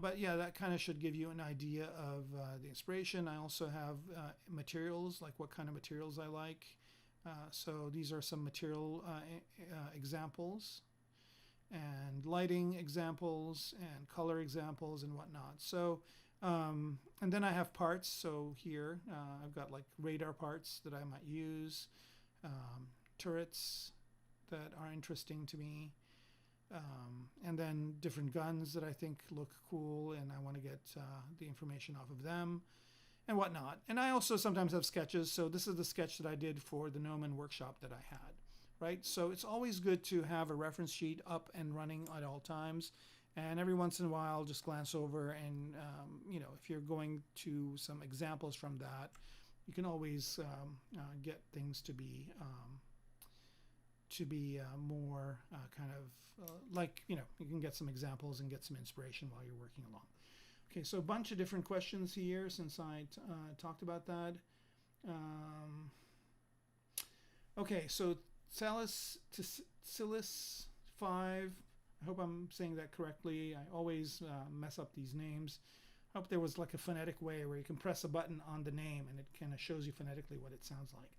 S1: But yeah, that kind of should give you an idea of the inspiration. I also have materials, like what kind of materials I like. So these are some material examples, and lighting examples, and color examples, and whatnot. So, and then I have parts. So here I've got like radar parts that I might use, turrets that are interesting to me. And then different guns that I think look cool and I want to get the information off of them and whatnot. And I also sometimes have sketches. So this is the sketch that I did for the Gnomon workshop that I had, right? So it's always good to have a reference sheet up and running at all times. And every once in a while, just glance over and, you know, if you're going to some examples from that, you can always get things to be more kind of like, you know, you can get some examples and get some inspiration while you're working along. Okay, so a bunch of different questions here since I talked about that. Okay, so Silas 5, I hope I'm saying that correctly. I always mess up these names. I hope there was like a phonetic way where you can press a button on the name and it kind of shows you phonetically what it sounds like.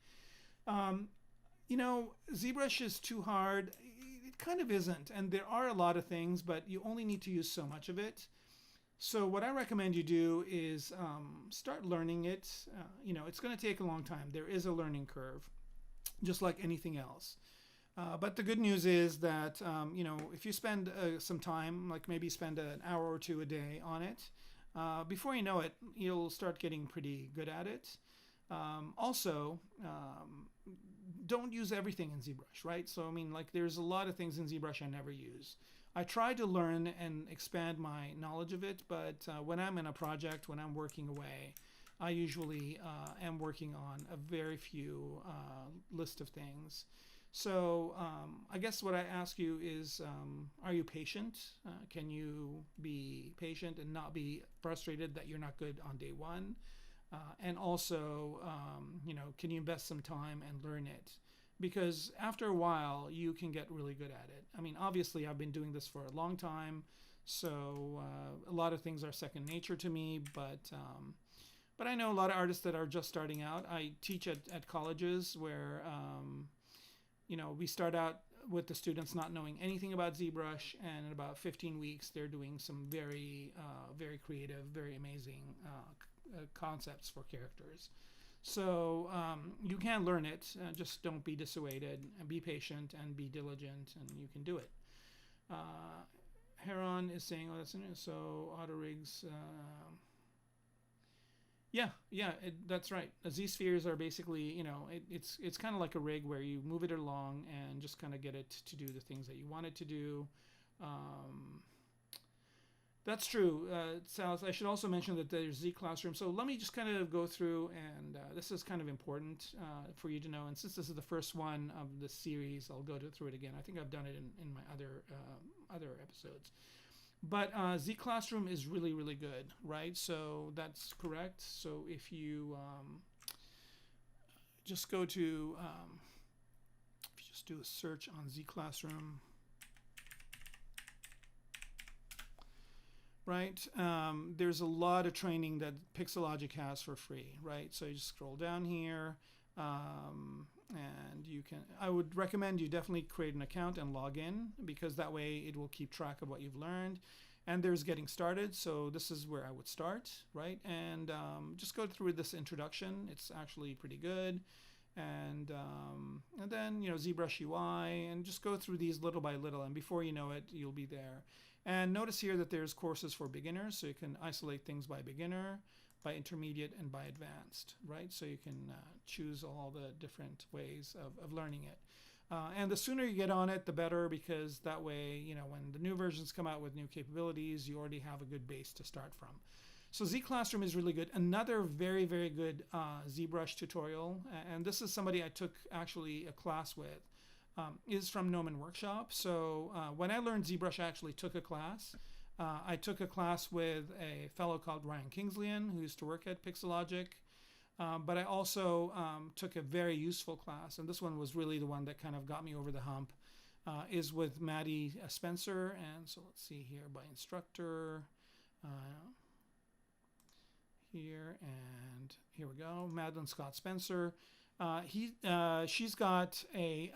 S1: You know, ZBrush is too hard. It kind of isn't, and there are a lot of things, but you only need to use so much of it. So what I recommend you do is start learning it. You know, it's going to take a long time. There is a learning curve, just like anything else. But the good news is that, you know, if you spend some time, like maybe spend an hour or two a day on it, before you know it, you'll start getting pretty good at it. Also, don't use everything in ZBrush, right? So, I mean, like there's a lot of things in ZBrush I never use. I try to learn and expand my knowledge of it, but when I'm in a project, when I'm working away, I usually am working on a very few list of things. So I guess what I ask you is, are you patient? Can you be patient and not be frustrated that you're not good on day one? And also, you know, can you invest some time and learn it? Because after a while, you can get really good at it. I mean, obviously, I've been doing this for a long time, so a lot of things are second nature to me. But I know a lot of artists that are just starting out. I teach at colleges where, you know, we start out with the students not knowing anything about ZBrush, and in about 15 weeks, they're doing some very, very creative, very amazing concepts for characters. So you can learn it, just don't be dissuaded, and be patient and be diligent, and you can do it. Heron is saying, oh, that's in it. So auto rigs, yeah, that's right. Z-spheres are basically, you know, it's kind of like a rig where you move it along and just kind of get it to do the things that you want it to do. That's true. Sal, I should also mention that there's Z Classroom. So let me just kind of go through, and this is kind of important for you to know. And since this is the first one of the series, I'll go through it again. I think I've done it in my other episodes. But Z Classroom is really, really good, right? So that's correct. So if you just go to, if you just do a search on Z Classroom, right? There's a lot of training that Pixologic has for free, right? So you just scroll down here, and you can. I would recommend you definitely create an account and log in, because that way it will keep track of what you've learned. And there's getting started, so this is where I would start, right? And just go through this introduction. It's actually pretty good. And then, you know, ZBrush UI, and just go through these little by little, and before you know it, you'll be there. And notice here that there's courses for beginners, so you can isolate things by beginner, by intermediate, and by advanced, right? So you can choose all the different ways of learning it. And the sooner you get on it, the better, because that way, you know, when the new versions come out with new capabilities, you already have a good base to start from. So Z Classroom is really good. Another very, very good ZBrush tutorial, and this is somebody I took actually a class with, is from Gnomon Workshop. So when I learned ZBrush, I actually took a class. I took a class with a fellow called Ryan Kingsleyan, who used to work at Pixologic. But I also took a very useful class, and this one was really the one that kind of got me over the hump, is with Maddie Spencer. And so let's see here, by instructor, here, and here we go, Madeline Scott Spencer. She's got a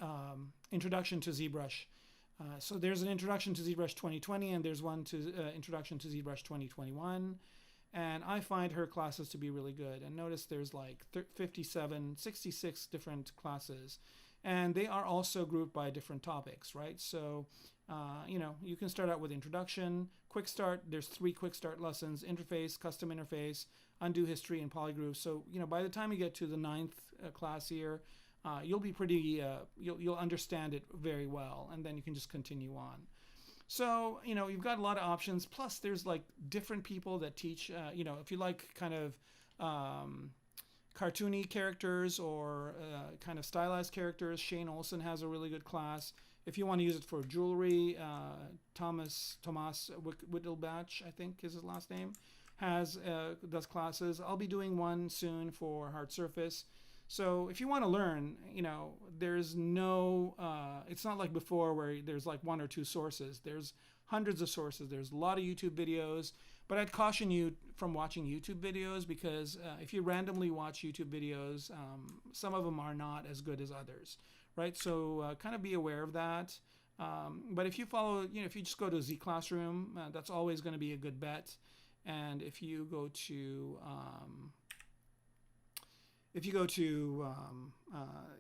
S1: introduction to ZBrush. So there's an introduction to ZBrush 2020, and there's one to introduction to ZBrush 2021. And I find her classes to be really good. And notice there's like 66 different classes. And they are also grouped by different topics, right? So, you know, you can start out with introduction, quick start. There's 3 quick start lessons: interface, custom interface, undo history, and polygroove. So, you know, by the time you get to the 9th class here, you'll be pretty, you'll understand it very well. And then you can just continue on. So, you know, you've got a lot of options. Plus, there's like different people that teach, you know, if you like kind of cartoony characters or kind of stylized characters, Shane Olson has a really good class. If you want to use it for jewelry, Thomas Whittlebach, I think is his last name, does classes. I'll be doing one soon for hard surface. So if you want to learn, you know, there's no, it's not like before where there's like 1 or 2 sources. There's hundreds of sources. There's a lot of YouTube videos, but I'd caution you from watching YouTube videos, because if you randomly watch YouTube videos, some of them are not as good as others, right? So kind of be aware of that. But if you follow, you know, if you just go to Z Classroom, that's always going to be a good bet. And if you go to,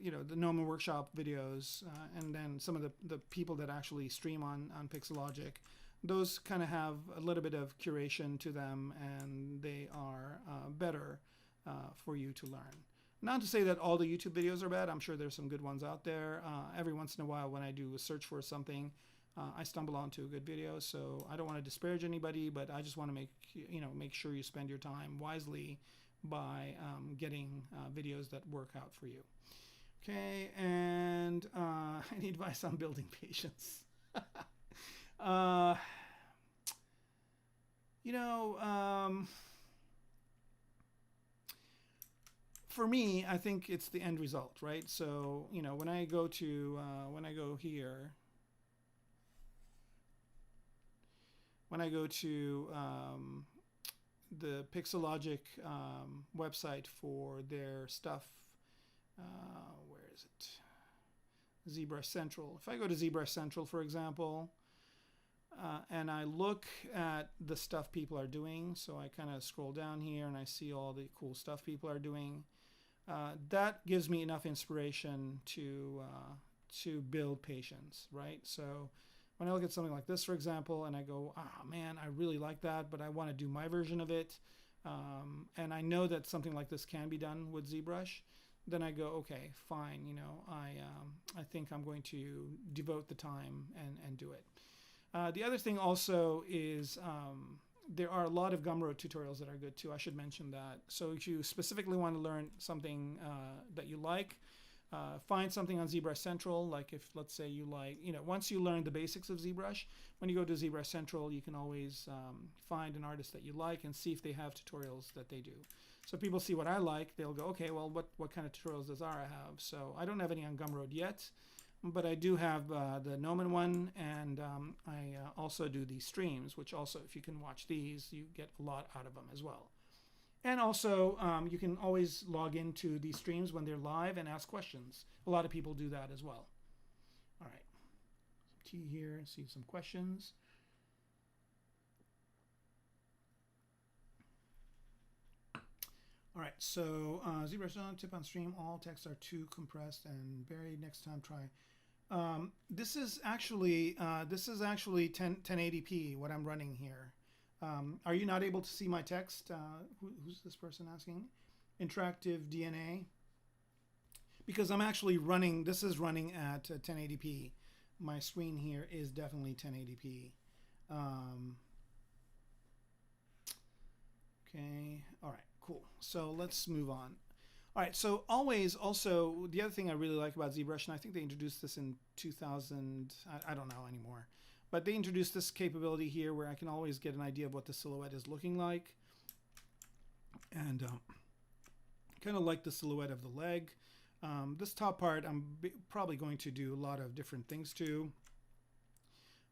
S1: you know, the Gnomon Workshop videos, and then some of the people that actually stream on Pixologic, those kind of have a little bit of curation to them, and they are better for you to learn. Not to say that all the YouTube videos are bad. I'm sure there's some good ones out there. Every once in a while, when I do a search for something, I stumble onto a good video. So I don't want to disparage anybody, but I just want to make sure you spend your time wisely by getting videos that work out for you. Okay, and any advice on building patience? You know, for me, I think it's the end result, right? So, you know, when I go here, the Pixologic website for their stuff, where is it? ZBrush Central. If I go to ZBrush Central, for example, and I look at the stuff people are doing, so I kind of scroll down here and I see all the cool stuff people are doing, that gives me enough inspiration to build patience, right? So when I look at something like this, for example, and I go, ah, man, I really like that, but I want to do my version of it, and I know that something like this can be done with ZBrush, then I go, okay, fine, you know, I think I'm going to devote the time and do it. The other thing also is there are a lot of Gumroad tutorials that are good too. I should mention that. So if you specifically want to learn something that you like, find something on ZBrush Central. Like if, let's say you like, once you learn the basics of ZBrush, when you go to ZBrush Central, you can always find an artist that you like and see if they have tutorials that they do. So people see what I like, they'll go, okay, well, what kind of tutorials does Ara have? So I don't have any on Gumroad yet, but I do have the Gnomon one, and I also do the streams, which also, if you can watch these, you get a lot out of them as well. And also, you can always log into these streams when they're live and ask questions. A lot of people do that as well. All right, T here, see some questions. All right, so ZBrush tip on stream, all texts are too compressed and buried. Next time, try. This is actually 1080p, what I'm running here. Are you not able to see my text? Who's this person asking? Interactive DNA. Because I'm actually running, this is running at 1080p. My screen here is definitely 1080p. Okay, all right, cool. So let's move on. All right, so always also, the other thing I really like about ZBrush, and I think they introduced this in 2000, I don't know anymore, but they introduced this capability here where I can always get an idea of what the silhouette is looking like. And kind of like the silhouette of the leg. This top part I'm probably going to do a lot of different things to,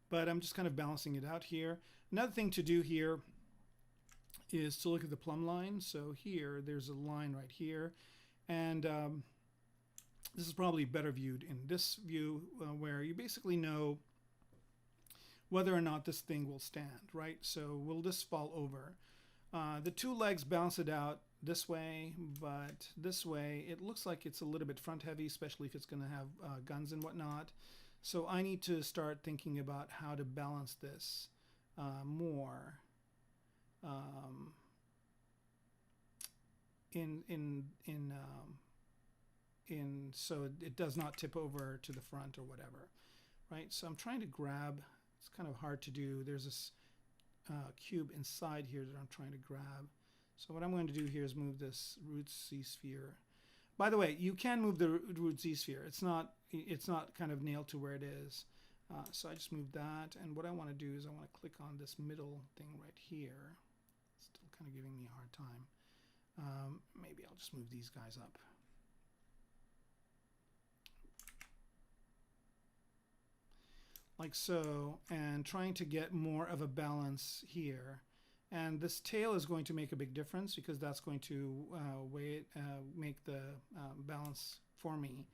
S1: but I'm just kind of balancing it out here. Another thing to do here is to look at the plumb line. So here, there's a line right here. And this is probably better viewed in this view where you basically know whether or not this thing will stand, right? So will this fall over? The two legs balance it out this way, but this way it looks like it's a little bit front heavy, especially if it's going to have guns and whatnot. So I need to start thinking about how to balance this more. So it does not tip over to the front or whatever, right? So I'm trying to grab. It's kind of hard to do. There's this cube inside here that I'm trying to grab. So what I'm going to do here is move this root Z sphere. By the way, you can move the root Z sphere. It's not kind of nailed to where it is. So I just moved that, and what I want to do is I want to click on this middle thing right here. Still kind of giving me a hard time. Maybe I'll just move these guys up. Like so, and trying to get more of a balance here. And this tail is going to make a big difference because that's going to make the balance for me.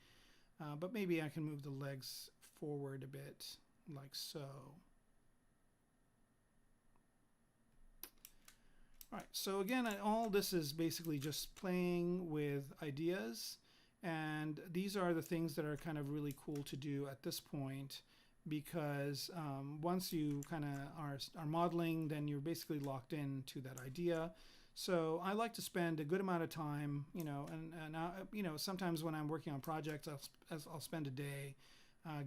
S1: But maybe I can move the legs forward a bit, like so. All right, so again, all this is basically just playing with ideas. And these are the things that are kind of really cool to do at this point, because once you kind of are modeling, then you're basically locked into that idea. So I like to spend a good amount of time, and sometimes when I'm working on projects, I'll spend a day,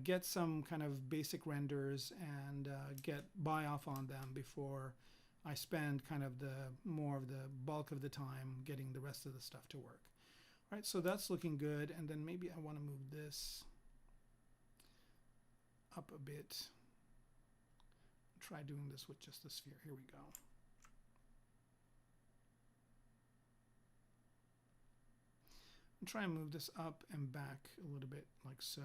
S1: get some kind of basic renders, and get buy off on them before I spend kind of more of the bulk of the time getting the rest of the stuff to work. All right, so that's looking good, and then maybe I want to move this up a bit. Try doing this with just the sphere. Here we go. And try and move this up and back a little bit like so.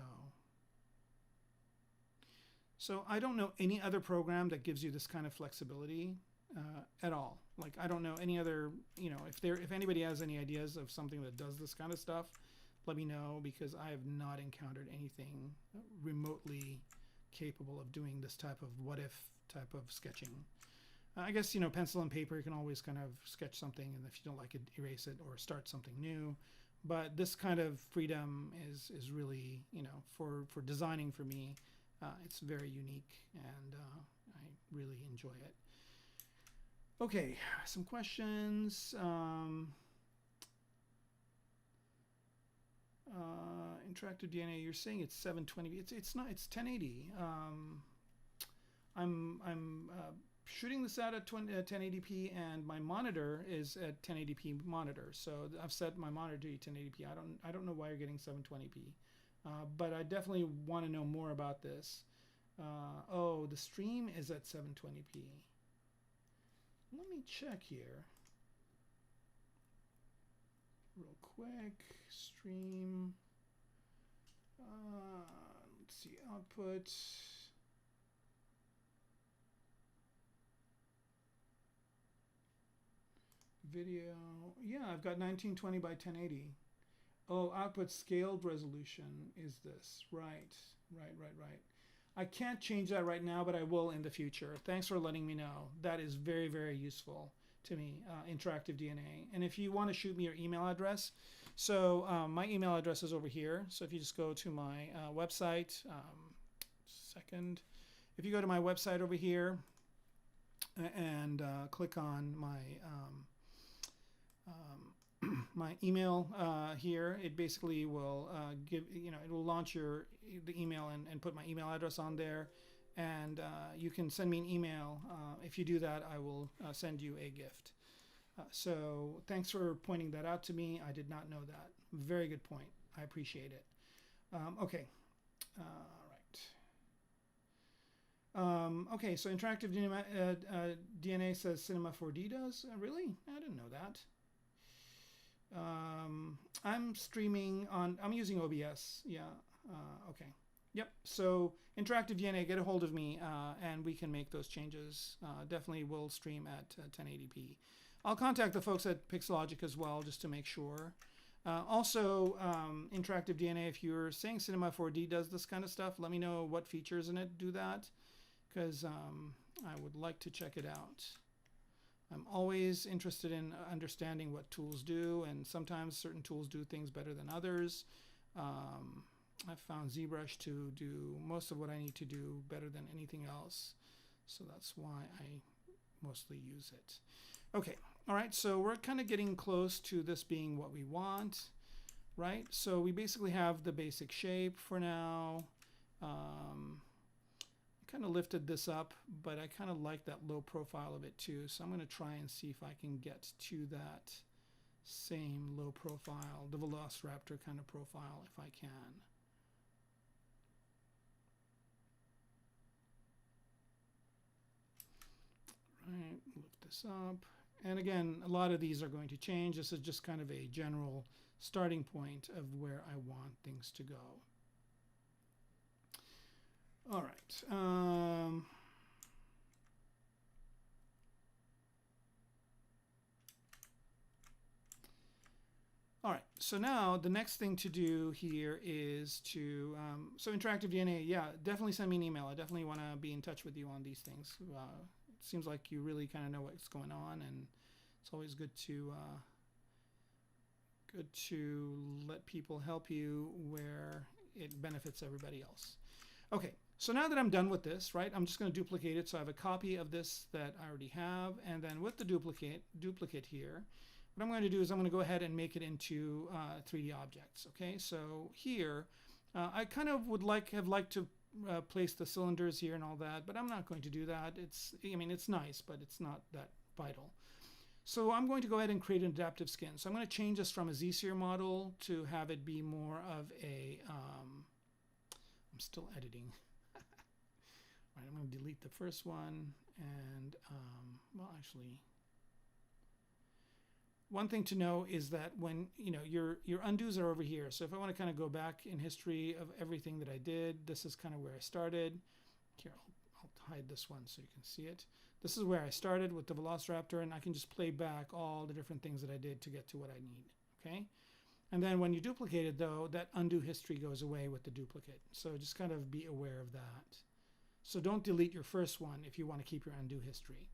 S1: So I don't know any other program that gives you this kind of flexibility at all. Like I don't know any other, if anybody has any ideas of something that does this kind of stuff, let me know, because I have not encountered anything remotely capable of doing this type of what if type of sketching. I guess, pencil and paper, you can always kind of sketch something, and if you don't like it, erase it or start something new. But this kind of freedom is really, for designing for me, it's very unique, and I really enjoy it. Okay, some questions. Interactive DNA, you're saying it's 720p. It's not, it's 1080. I'm shooting this out at 1080p, and my monitor is at 1080p monitor. So I've set my monitor to 1080p. I don't know why you're getting 720p, but I definitely want to know more about this. Oh, the stream is at 720p. Let me check here real quick. Stream. Let's see, output. Video. Yeah, I've got 1920 by 1080. Oh, output scaled resolution is this. Right. I can't change that right now, but I will in the future. Thanks for letting me know. That is very, very useful to me, Interactive DNA. And if you want to shoot me your email address, so my email address is over here. So if you just go to my website, if you go to my website over here and click on my my email here, it basically will give, it will launch the email and put my email address on there, and you can send me an email. If you do that, I will send you a gift. So thanks for pointing that out to me. I did not know that. Very good point. I appreciate it. Okay. Okay, so Interactive DNA says Cinema 4D does. Really? I didn't know that. I'm streaming on, I'm using OBS. Yeah. Okay. Yep. So Interactive DNA, get a hold of me, and we can make those changes. Definitely will stream at 1080p. I'll contact the folks at Pixologic as well, just to make sure. Also, Interactive DNA, if you're saying Cinema 4D does this kind of stuff, let me know what features in it do that, because I would like to check it out. I'm always interested in understanding what tools do, and sometimes certain tools do things better than others. I've found ZBrush to do most of what I need to do better than anything else, so that's why I mostly use it. Okay, all right, so we're kind of getting close to this being what we want, right? So we basically have the basic shape for now. Kind of lifted this up, but I kind of like that low profile of it too, so I'm going to try and see if I can get to that same low profile, the Velociraptor kind of profile, if I can. Right, lift this up, and again, a lot of these are going to change. This is just kind of a general starting point of where I want things to go. All right. All right. So now the next thing to do here is to, so Interactive DNA, yeah, definitely send me an email. I definitely want to be in touch with you on these things. It seems like you really kind of know what's going on, and it's always good to let people help you where it benefits everybody else. Okay. So now that I'm done with this, right, I'm just going to duplicate it. So I have a copy of this that I already have, and then with the duplicate here, what I'm going to do is I'm going to go ahead and make it into 3D objects. Okay, so here I kind of would have liked to place the cylinders here and all that, but I'm not going to do that. I mean, it's nice, but it's not that vital. So I'm going to go ahead and create an adaptive skin. So I'm going to change this from a Z-Sphere model to have it be more of a, I'm still editing. Right, I'm going to delete the first one, and well, actually, one thing to know is that when your undos are over here. So if I want to kind of go back in history of everything that I did, this is kind of where I started. Here, I'll hide this one so you can see it. This is where I started with the Velociraptor, and I can just play back all the different things that I did to get to what I need. Okay. And then when you duplicate it, though, that undo history goes away with the duplicate. So just kind of be aware of that. So don't delete your first one if you want to keep your undo history.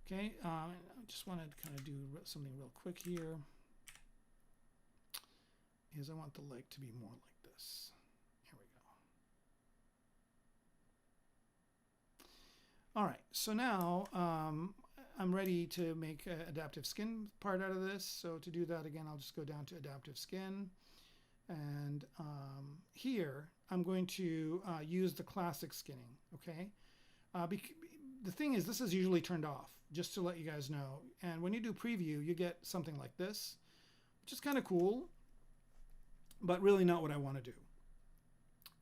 S1: Okay, I just wanted to kind of do something real quick here. Is I want the leg to be more like this. Here we go. All right, so now I'm ready to make an adaptive skin part out of this. So to do that, again, I'll just go down to adaptive skin. And here, I'm going to use the classic skinning, okay? The thing is, this is usually turned off, just to let you guys know. And when you do preview, you get something like this, which is kind of cool, but really not what I want to do.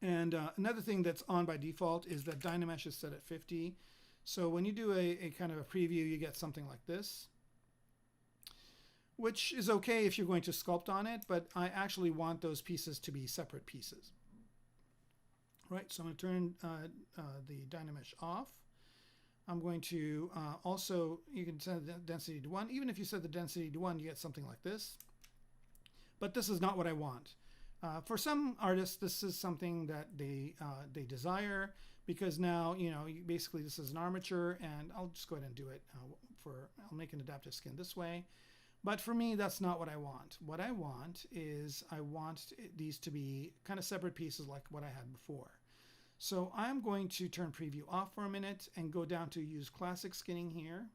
S1: And another thing that's on by default is that Dynamesh is set at 50. So when you do a kind of a preview, you get something like this, which is okay if you're going to sculpt on it, but I actually want those pieces to be separate pieces. Right, so I'm going to turn the Dynamesh off. I'm going to also, you can set the density to 1. Even if you set the density to 1, you get something like this. But this is not what I want. For some artists, this is something that they desire, because now, you know, basically this is an armature, and I'll just go ahead and do it I'll make an adaptive skin this way. But for me, that's not what I want. What I want is I want these to be kind of separate pieces like what I had before. So I'm going to turn preview off for a minute and go down to use classic skinning here.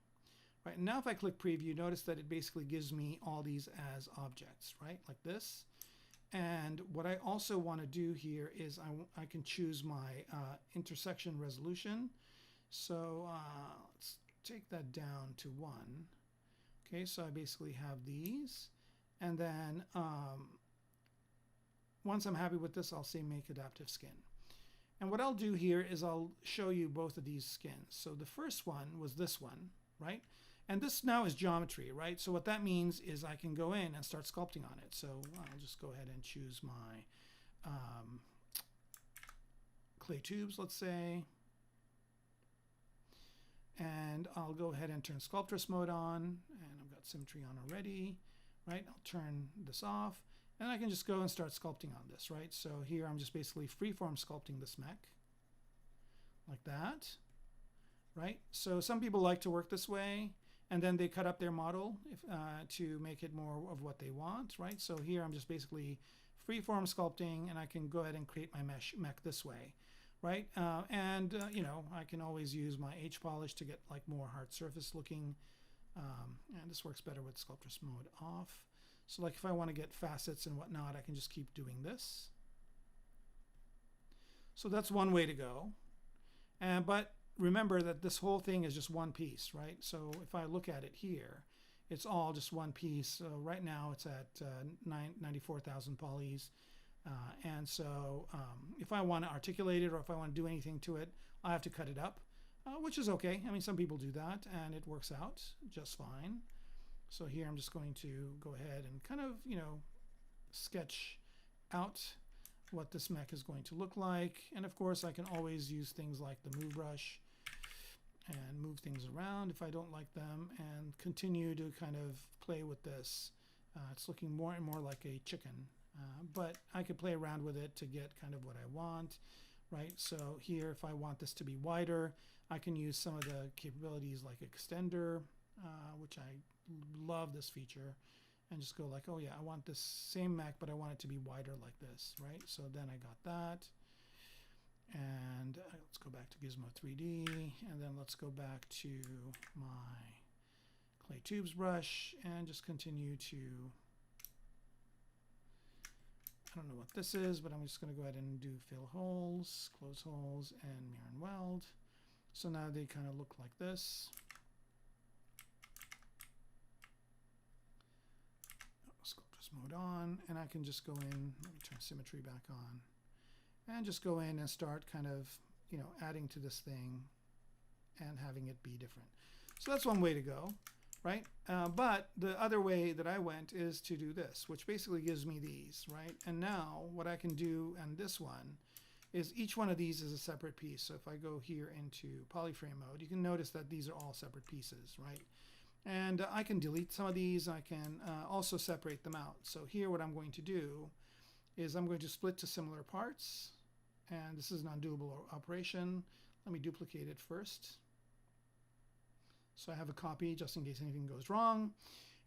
S1: Right, now if I click preview, notice that it basically gives me all these as objects, right, like this. And what I also want to do here is I can choose my intersection resolution. So let's take that down to 1. Okay, so I basically have these. And then once I'm happy with this, I'll say make adaptive skin. And what I'll do here is I'll show you both of these skins. So the first one was this one, right? And this now is geometry, right? So what that means is I can go in and start sculpting on it. So I'll just go ahead and choose my clay tubes, let's say. And I'll go ahead and turn sculptress mode on, and I've got symmetry on already, right? I'll turn this off, and I can just go and start sculpting on this, right? So here I'm just basically freeform sculpting this mech, like that, right? So some people like to work this way, and then they cut up their model to make it more of what they want, right? So here I'm just basically freeform sculpting, and I can go ahead and create my mech this way. Right, you know, I can always use my H polish to get like more hard surface looking, and this works better with sculptress mode off. So like if I want to get facets and whatnot, I can just keep doing this. So that's one way to go. But remember that this whole thing is just one piece, right? So if I look at it here, it's all just one piece. So right now it's at 94,000 polys. And so if I want to articulate it or if I want to do anything to it, I have to cut it up, which is okay. I mean, some people do that and it works out just fine. So here I'm just going to go ahead and kind of, you know, sketch out what this mech is going to look like. And of course, I can always use things like the move brush and move things around if I don't like them, and continue to kind of play with this. It's looking more and more like a chicken. But I could play around with it to get kind of what I want, right? So here, if I want this to be wider, I can use some of the capabilities like extender, which I love this feature, and just go like, oh yeah, I want this same mech, but I want it to be wider like this, right? So then I got that. And let's go back to Gizmo 3D, and then let's go back to my clay tubes brush and just continue to, I don't know what this is, but I'm just going to go ahead and do fill holes, close holes, and mirror and weld. So now they kind of look like this. Sculptress mode on, and I can just go in, let me turn symmetry back on, and just go in and start kind of, you know, adding to this thing and having it be different. So that's one way to go. Right? But the other way that I went is to do this, which basically gives me these, right? And now what I can do on this one is each one of these is a separate piece. So if I go here into polyframe mode, you can notice that these are all separate pieces, right? And I can delete some of these. I can also separate them out. So here what I'm going to do is I'm going to split to similar parts. And this is an undoable operation. Let me duplicate it first. So I have a copy just in case anything goes wrong,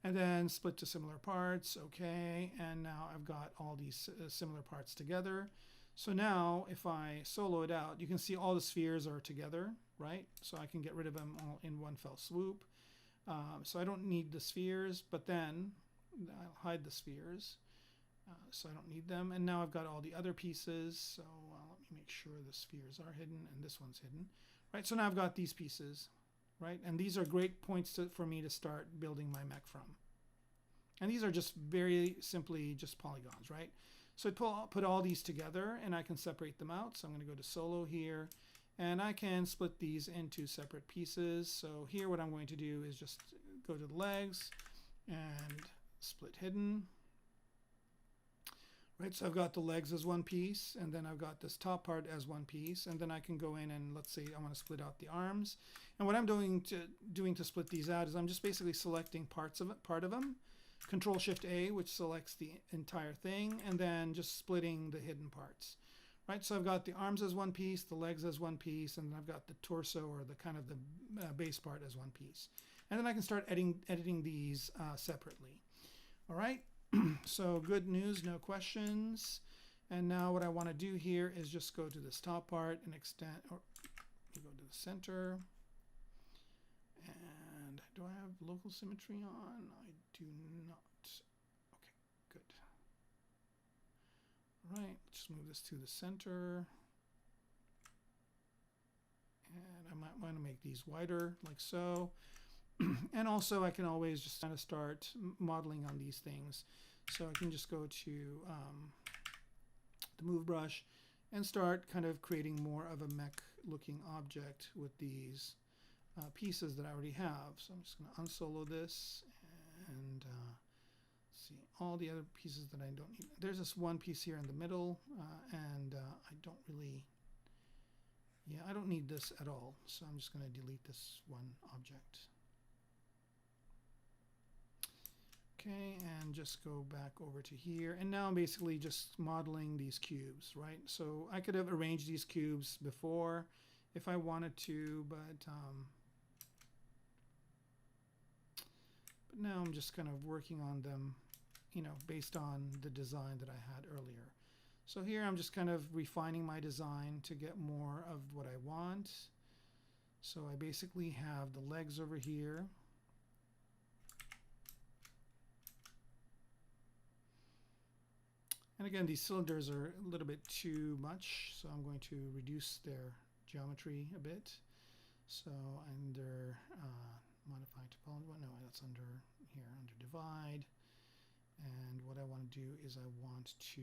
S1: and then split to similar parts. Okay, and now I've got all these similar parts together. So now if I solo it out, you can see all the spheres are together, right? So I can get rid of them all in one fell swoop. So I don't need the spheres, but then I'll hide the spheres. So I don't need them. And now I've got all the other pieces. So let me make sure the spheres are hidden and this one's hidden. right? So now I've got these pieces, right? And these are great points for me to start building my mech from. And these are just very simply just polygons, right? So I put all these together and I can separate them out. So I'm going to go to solo here and I can split these into separate pieces. So here what I'm going to do is just go to the legs and split hidden. Right, so I've got the legs as one piece, and then I've got this top part as one piece, and then I can go in and let's say I want to split out the arms. And what I'm doing to split these out is I'm just basically selecting part of them, Control Shift A, which selects the entire thing, and then just splitting the hidden parts. Right, so I've got the arms as one piece, the legs as one piece, and I've got the torso or the kind of the base part as one piece. And then I can start editing these separately. All right. So good news, no questions. And now what I want to do here is just go to this top part and extend, or go to the center. And do I have local symmetry on? I do not. Okay, good. All right, let's move this to the center. And I might want to make these wider, like so. And also I can always just kind of start modeling on these things. So I can just go to the move brush and start kind of creating more of a mech looking object with these pieces that I already have. So I'm just going to unsolo this and see all the other pieces that I don't need. There's this one piece here in the middle and I don't really, I don't need this at all. So I'm just going to delete this one object. Okay, and just go back over to here. And now I'm basically just modeling these cubes, right? So I could have arranged these cubes before if I wanted to, but now I'm just kind of working on them, based on the design that I had earlier. So here I'm just kind of refining my design to get more of what I want. So I basically have the legs over here. And again, these cylinders are a little bit too much, so I'm going to reduce their geometry a bit. So under modify topology, no, that's under here, under divide. And what I want to do is I want to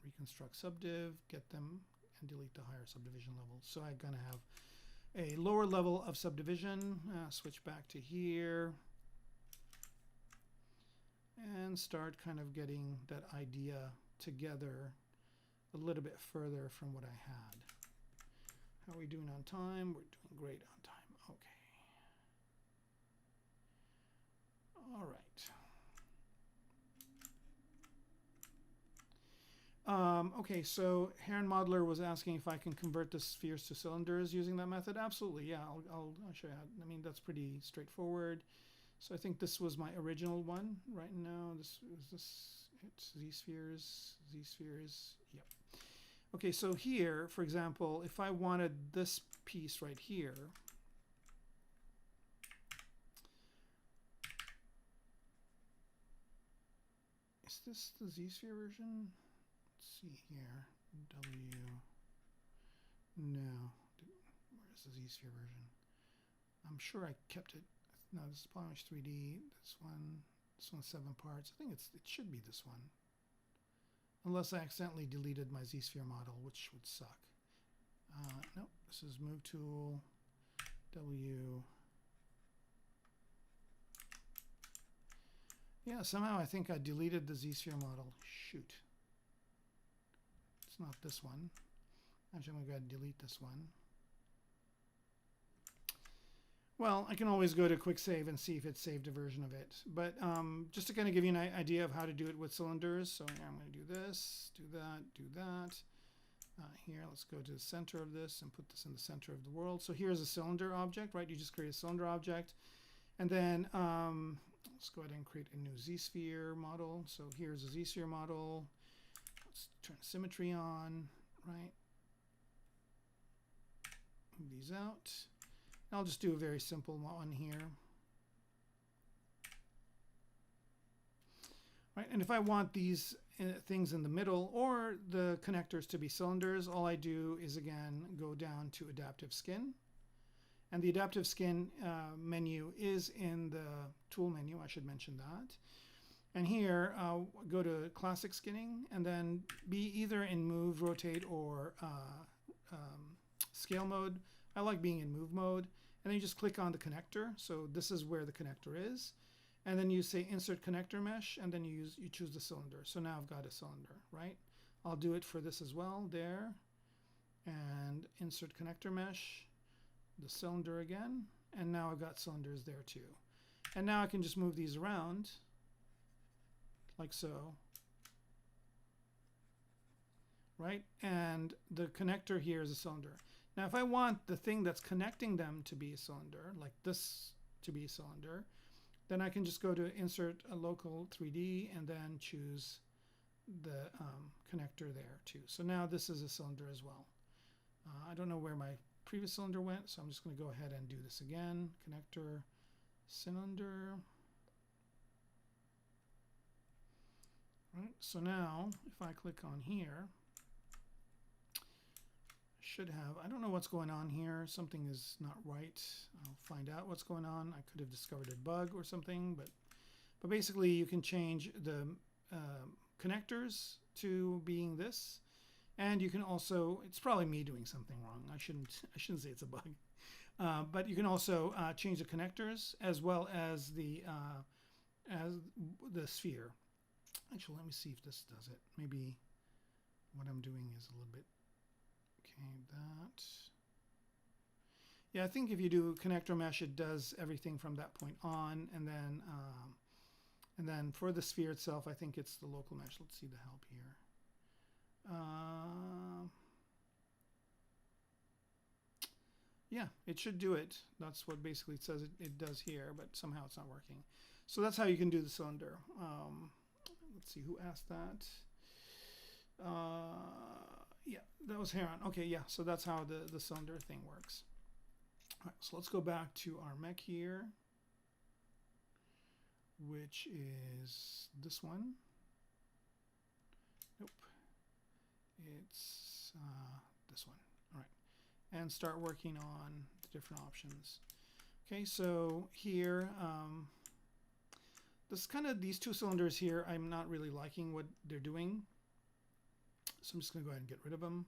S1: reconstruct subdiv, get them, and delete the higher subdivision levels. So I'm going to have a lower level of subdivision, switch back to here. And start kind of getting that idea together a little bit further from what I had. How are we doing on time? We're doing great on time. Okay. All right. Okay, so Heron Modeler was asking if I can convert the spheres to cylinders using that method. Absolutely, yeah, I'll show you how. I mean, that's pretty straightforward. So I think this was my original one. Right now, it's Z-spheres, yep. Okay, so here, for example, if I wanted this piece right here, is this the Z-sphere version? Let's see here, no, where's the Z-sphere version? I'm sure I kept it. No, this is Polymesh 3D. This one's 7 parts. I think it should be this one. Unless I accidentally deleted my Z-sphere model, which would suck. No, this is Move Tool, W. Yeah, somehow I think I deleted the Z-sphere model. Shoot. It's not this one. Actually, I'm going to go ahead and delete this one. Well, I can always go to quick save and see if it saved a version of it. But just to kind of give you an idea of how to do it with cylinders. So here I'm going to do this, do that, do that. Here, let's go to the center of this and put this in the center of the world. So here's a cylinder object, right? You just create a cylinder object. And then let's go ahead and create a new Z-sphere model. So here's a Z-sphere model. Let's turn symmetry on, right? Move these out. I'll just do a very simple one here. right? And if I want these things in the middle or the connectors to be cylinders, all I do is again go down to Adaptive Skin. And the Adaptive Skin menu is in the tool menu, I should mention that. And here, go to Classic Skinning and then be either in Move, Rotate, or Scale mode. I like being in Move mode. And then you just click on the connector. So this is where the connector is. And then you say Insert Connector Mesh, and then you choose the cylinder. So now I've got a cylinder, right? I'll do it for this as well, there. And Insert Connector Mesh, the cylinder again. And now I've got cylinders there too. And now I can just move these around, like so. Right? And the connector here is a cylinder. Now if I want the thing that's connecting them to be a cylinder, like this to be a cylinder, then I can just go to Insert a Local 3D and then choose the connector there too. So now this is a cylinder as well. I don't know where my previous cylinder went, so I'm just going to go ahead and do this again. Connector, cylinder. Right, so now if I click on here, should have, I don't know what's going on here. Something is not right. I'll find out what's going on. I could have discovered a bug or something, but basically you can change the connectors to being this, and you can also, it's probably me doing something wrong. I shouldn't say it's a bug, but you can also change the connectors as well as the sphere. Actually, let me see if this does it. Maybe what I'm doing is a little bit. Okay, that. Yeah, I think if you do connector mesh, it does everything from that point on, and then for the sphere itself, I think it's the local mesh. Let's see the help here. Yeah, it should do it. That's what basically it says it does here, but somehow it's not working. So that's how you can do the cylinder. Let's see who asked that. Yeah, that was Heron. Okay, yeah, so that's how the cylinder thing works. All right, so let's go back to our mech here, which is this one. Nope, it's this one. All right, and start working on the different options. Okay, so here, this kind of, these two cylinders here, I'm not really liking what they're doing. So I'm just going to go ahead and get rid of them.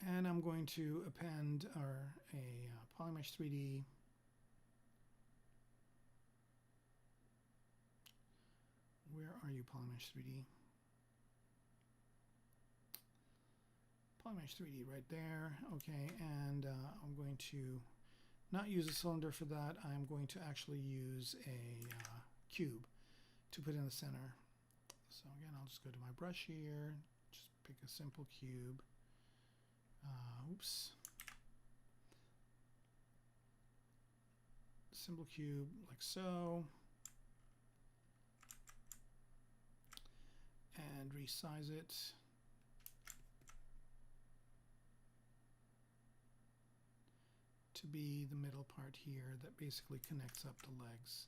S1: And I'm going to append a Polymesh 3D. Where are you, Polymesh 3D? Polymesh 3D right there. Okay, and I'm going to not use a cylinder for that. I'm going to actually use a cube to put in the center. So again, I'll just go to my brush here, just pick a simple cube. Oops. Simple cube like so. And resize it. To be the middle part here that basically connects up the legs.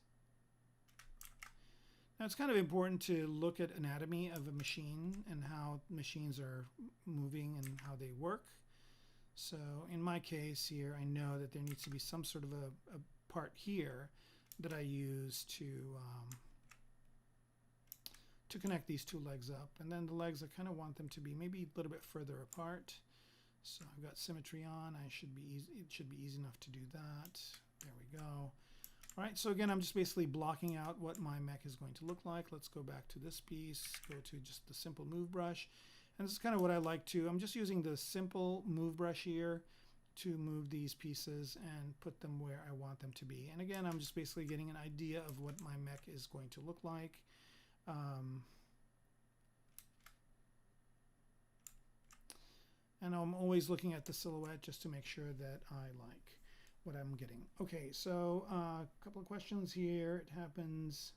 S1: Now it's kind of important to look at anatomy of a machine and how machines are moving and how they work. So in my case here, I know that there needs to be some sort of a part here that I use to connect these two legs up. And then the legs, I kind of want them to be maybe a little bit further apart. So I've got symmetry on. It should be easy enough to do that. There we go. All right, so again, I'm just basically blocking out what my mech is going to look like. Let's go back to this piece, go to just the simple move brush. And this is kind of what I like to, I'm just using the simple move brush here to move these pieces and put them where I want them to be. And again, I'm just basically getting an idea of what my mech is going to look like. And I'm always looking at the silhouette just to make sure that I like what I'm getting. Okay, so a couple of questions here. It happens.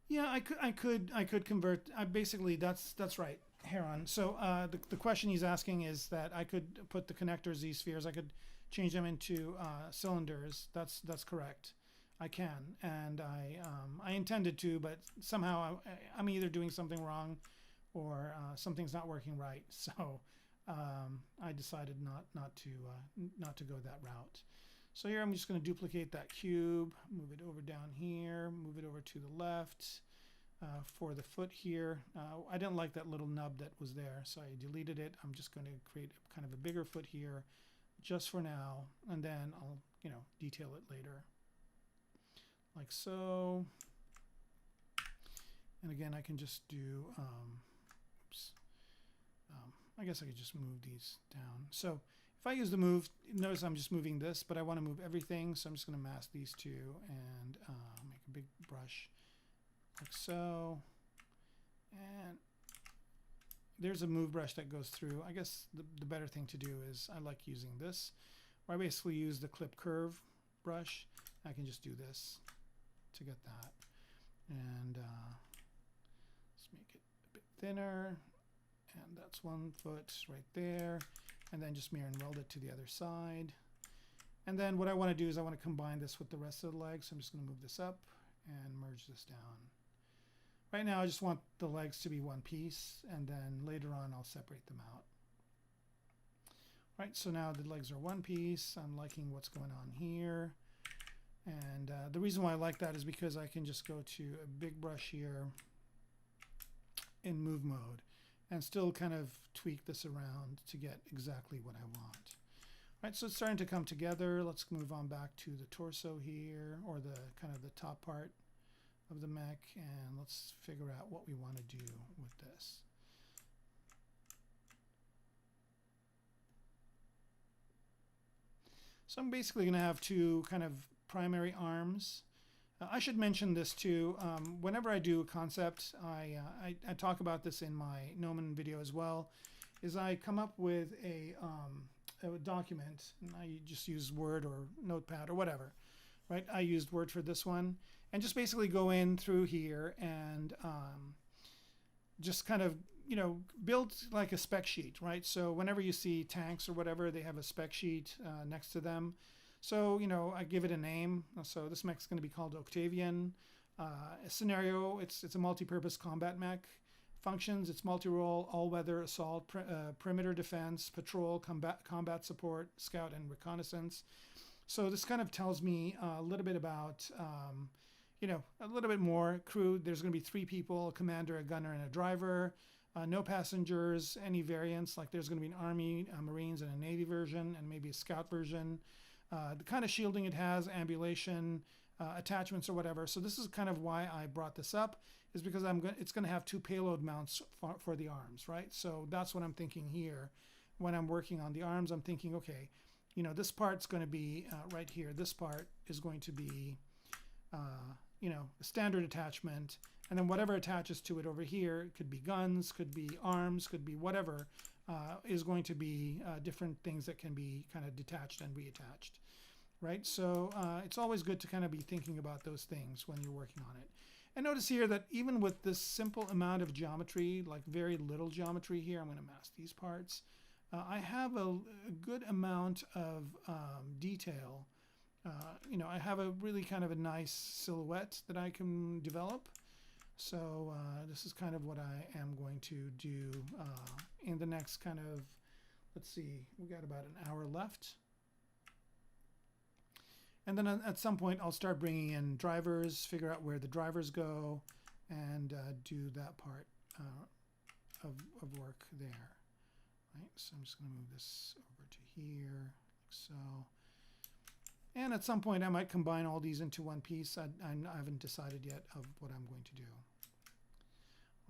S1: Yeah, I could convert. Basically, that's right. Heron. So the question he's asking is that I could put the connectors, these spheres, I could change them into cylinders. That's correct. I can, and I intended to, but somehow I'm either doing something wrong or something's not working right. So I decided not to go that route. So here I'm just going to duplicate that cube, move it over down here, move it over to the left. For the foot here, I didn't like that little nub that was there, so I deleted it. I'm just going to create kind of a bigger foot here just for now, and then I'll detail it later like so. And again, I can just do I guess I could just move these down. So if I use the move, notice I'm just moving this, but I want to move everything, so I'm just going to mask these two and make a big brush like so. And there's a move brush that goes through. I guess the better thing to do is I like using this, where I basically use the clip curve brush. I can just do this to get that. And let's make it a bit thinner. And that's one foot right there. And then just mirror and weld it to the other side. And then what I want to do is I want to combine this with the rest of the legs. So I'm just going to move this up and merge this down. Right now I just want the legs to be one piece, and then later on I'll separate them out. Right, so now the legs are one piece. I'm liking what's going on here. And the reason why I like that is because I can just go to a big brush here in move mode and still kind of tweak this around to get exactly what I want. Right, so it's starting to come together. Let's move on back to the torso here, or the kind of the top part of the mech, and let's figure out what we want to do with this. So I'm basically going to have two kind of primary arms. I should mention this too. Whenever I do a concept, I talk about this in my Gnomon video as well, is I come up with a document, and I just use Word or Notepad or whatever. Right? I used Word for this one, and just basically go in through here and just kind of build like a spec sheet, right? So whenever you see tanks or whatever, they have a spec sheet next to them. So I give it a name. So this mech is going to be called Octavian. A scenario, it's a multi-purpose combat mech. Functions, it's multi-role, all-weather, assault, perimeter defense, patrol, combat support, scout, and reconnaissance. So this kind of tells me a little bit about, a little bit more crew. There's going to be 3 people, a commander, a gunner, and a driver. No passengers, any variants, like there's going to be an Army, Marines, and a Navy version, and maybe a Scout version. The kind of shielding it has, ambulation, attachments or whatever. So this is kind of why I brought this up, is because it's going to have 2 payload mounts for the arms, right? So that's what I'm thinking here. When I'm working on the arms, I'm thinking, okay, this part's going to be right here. This part is going to be, a standard attachment. And then whatever attaches to it over here, it could be guns, could be arms, could be whatever, is going to be different things that can be kind of detached and reattached, right? So it's always good to kind of be thinking about those things when you're working on it. And notice here that even with this simple amount of geometry, like very little geometry here, I'm going to mask these parts. I have a good amount of detail. I have a really kind of a nice silhouette that I can develop. So this is kind of what I am going to do in the next kind of, let's see, we got about an hour left. And then at some point I'll start bringing in drivers, figure out where the drivers go, and do that part of work there. Right, so I'm just going to move this over to here, like so. And at some point I might combine all these into one piece. I haven't decided yet of what I'm going to do.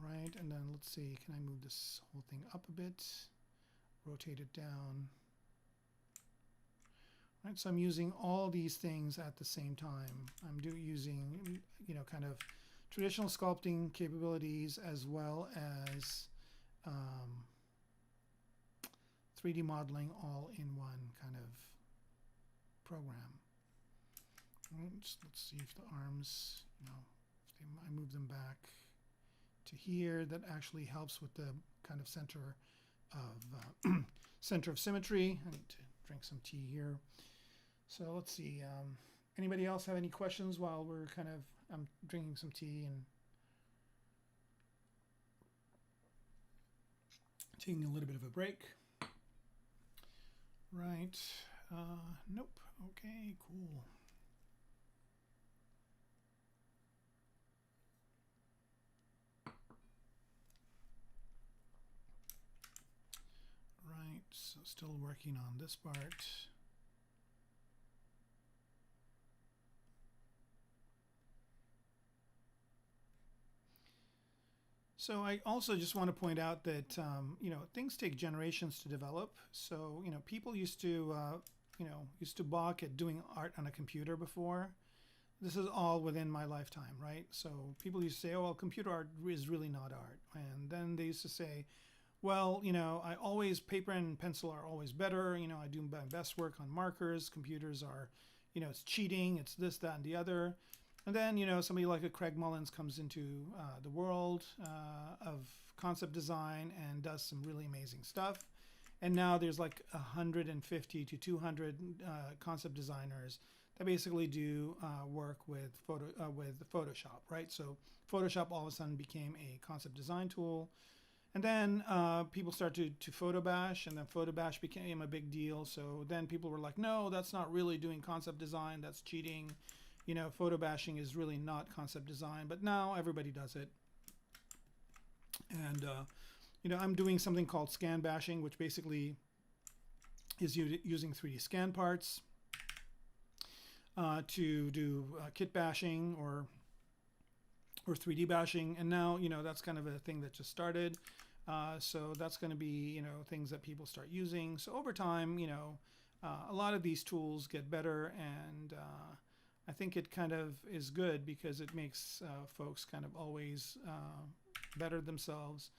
S1: Right, and then let's see, can I move this whole thing up a bit, rotate it down. Right, so I'm using all these things at the same time. I'm using, kind of traditional sculpting capabilities as well as 3D modeling all in one kind of program. Right, let's see if the arms, I move them back to here. That actually helps with the kind of center of symmetry. I need to drink some tea here. So let's see. Anybody else have any questions while we're I'm drinking some tea and taking a little bit of a break. Right. Nope. Okay, cool. Right, so still working on this part. So I also just want to point out that things take generations to develop. So people used to balk at doing art on a computer before. This is all within my lifetime, right? So people used to say, oh, well, computer art is really not art. And then they used to say, well, I always, paper and pencil are always better. I do my best work on markers. Computers are, it's cheating. It's this, that, and the other. And then, somebody like a Craig Mullins comes into the world of concept design and does some really amazing stuff. And now there's like 150 to 200 concept designers that basically do work with Photoshop, right? So Photoshop all of a sudden became a concept design tool. And then people started to photo bash, and then photo bash became a big deal. So then people were like, no, that's not really doing concept design. That's cheating. Photo bashing is really not concept design. But now everybody does it. And, I'm doing something called scan bashing, which basically is using 3D scan parts to do kit bashing or 3D bashing. And now, that's kind of a thing that just started. So that's going to be, things that people start using. So over time, a lot of these tools get better, and I think it kind of is good because it makes folks kind of always better themselves,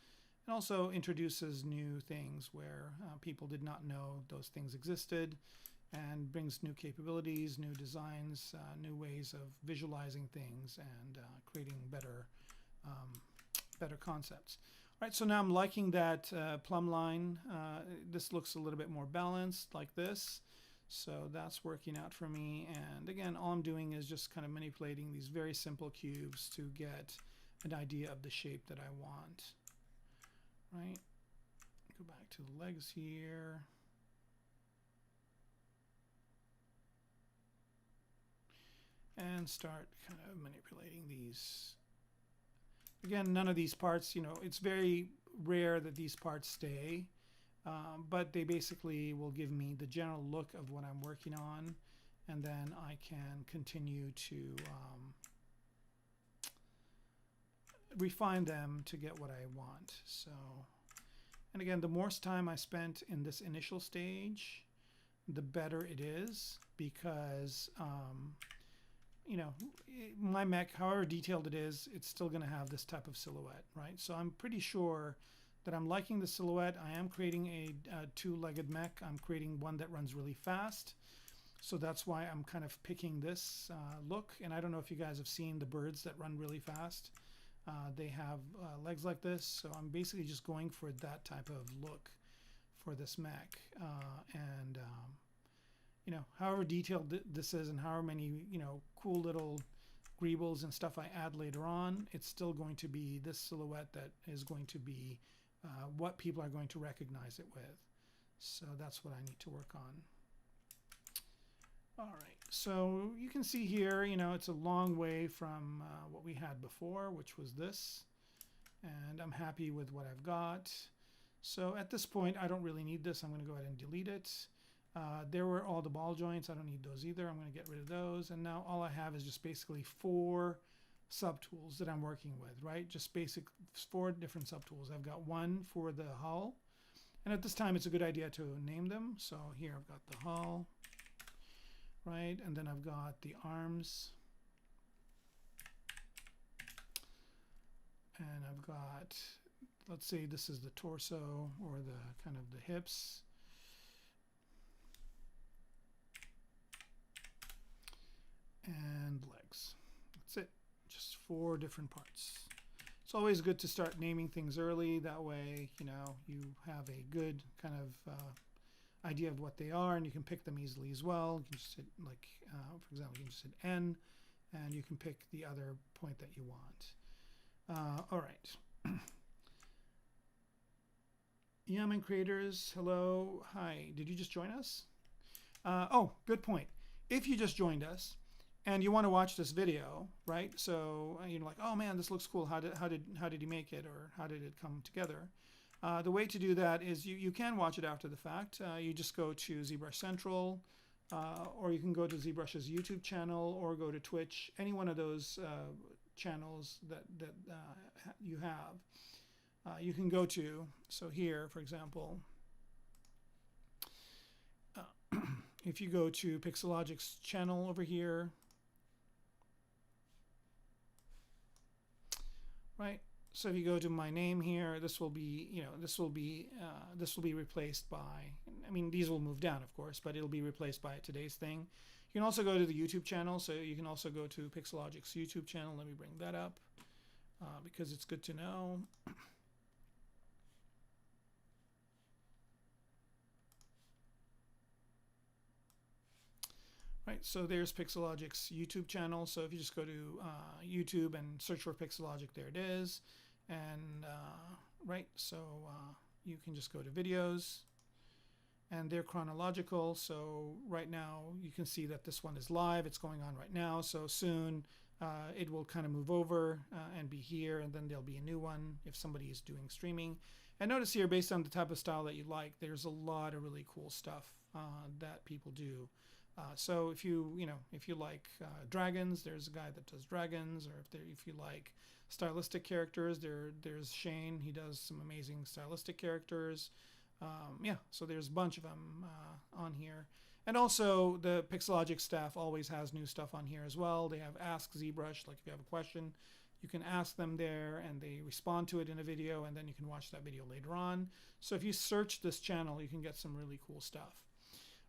S1: and also introduces new things where people did not know those things existed, and brings new capabilities, new designs, new ways of visualizing things, and creating better concepts. All right, so now I'm liking that plumb line. This looks a little bit more balanced like this. So that's working out for me. And again, all I'm doing is just kind of manipulating these very simple cubes to get an idea of the shape that I want. Right? Go back to the legs here. And start kind of manipulating these. Again, none of these parts, it's very rare that these parts stay. But they basically will give me the general look of what I'm working on, and then I can continue to refine them to get what I want. So, and again, the more time I spent in this initial stage, the better it is, because my mech, however detailed it is, it's still going to have this type of silhouette, right? So I'm pretty sure that I'm liking the silhouette. I am creating a two-legged mech. I'm creating one that runs really fast. So that's why I'm kind of picking this look. And I don't know if you guys have seen the birds that run really fast. They have legs like this. So I'm basically just going for that type of look for this mech. However detailed this is, and however many, cool little greebles and stuff I add later on, it's still going to be this silhouette that is going to be what people are going to recognize it with. So that's what I need to work on. All right, so you can see here, it's a long way from what we had before, which was this. And I'm happy with what I've got. So at this point, I don't really need this. I'm going to go ahead and delete it. There were all the ball joints. I don't need those either. I'm going to get rid of those. And now all I have is just basically 4 subtools that I'm working with, right? Just basic 4 different subtools. I've got one for the hull, and at this time it's a good idea to name them. So here I've got the hull, right? And then I've got the arms, and I've got, let's say this is the torso, or the kind of the hips. And legs. That's it. Just 4 different parts. It's always good to start naming things early. That way, you know, you have a good kind of idea of what they are, and you can pick them easily as well. You can just hit, like, for example, you can just hit N, and you can pick the other point that you want. All right. Yaman Creators, hello. Hi. Did you just join us? Oh, good point. If you just joined us, and you want to watch this video, right? So you're like, oh man, this looks cool. How did you make it, or how did it come together? The way to do that is you can watch it after the fact. You just go to ZBrush Central, or you can go to ZBrush's YouTube channel, or go to Twitch. Any one of those channels that you have, you can go to. So here, for example, if you go to Pixologic's channel over here. Right. So if you go to my name here, this will be, you know, this will be replaced by, I mean, these will move down, of course, but it'll be replaced by today's thing. You can also go to the YouTube channel. So you can also go to Pixologic's YouTube channel. Let me bring that up because it's good to know. Right, so there's Pixologic's YouTube channel. So if you just go to YouTube and search for Pixologic, there it is. And right, so you can just go to videos, and they're chronological. So right now you can see that this one is live. It's going on right now. So soon it will kind of move over and be here, and then there'll be a new one if somebody is doing streaming. And notice here, based on the type of style that you like, there's a lot of really cool stuff that people do. So if you like dragons, there's a guy that does dragons, or if you like stylistic characters, there's Shane. He does some amazing stylistic characters. Yeah, so there's a bunch of them on here. And also the Pixologic staff always has new stuff on here as well. They have Ask ZBrush, like if you have a question, you can ask them there and they respond to it in a video, and then you can watch that video later on. So if you search this channel, you can get some really cool stuff.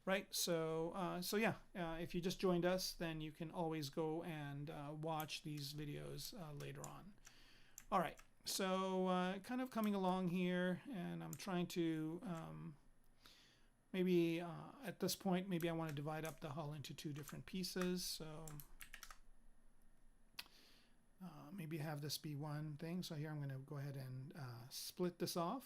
S1: Right, so yeah, if you just joined us, then you can always go and watch these videos later on. All right, so kind of coming along here, and I'm trying to maybe at this point, maybe I want to divide up the hull into two different pieces. So maybe have this be one thing. So here I'm going to go ahead and split this off.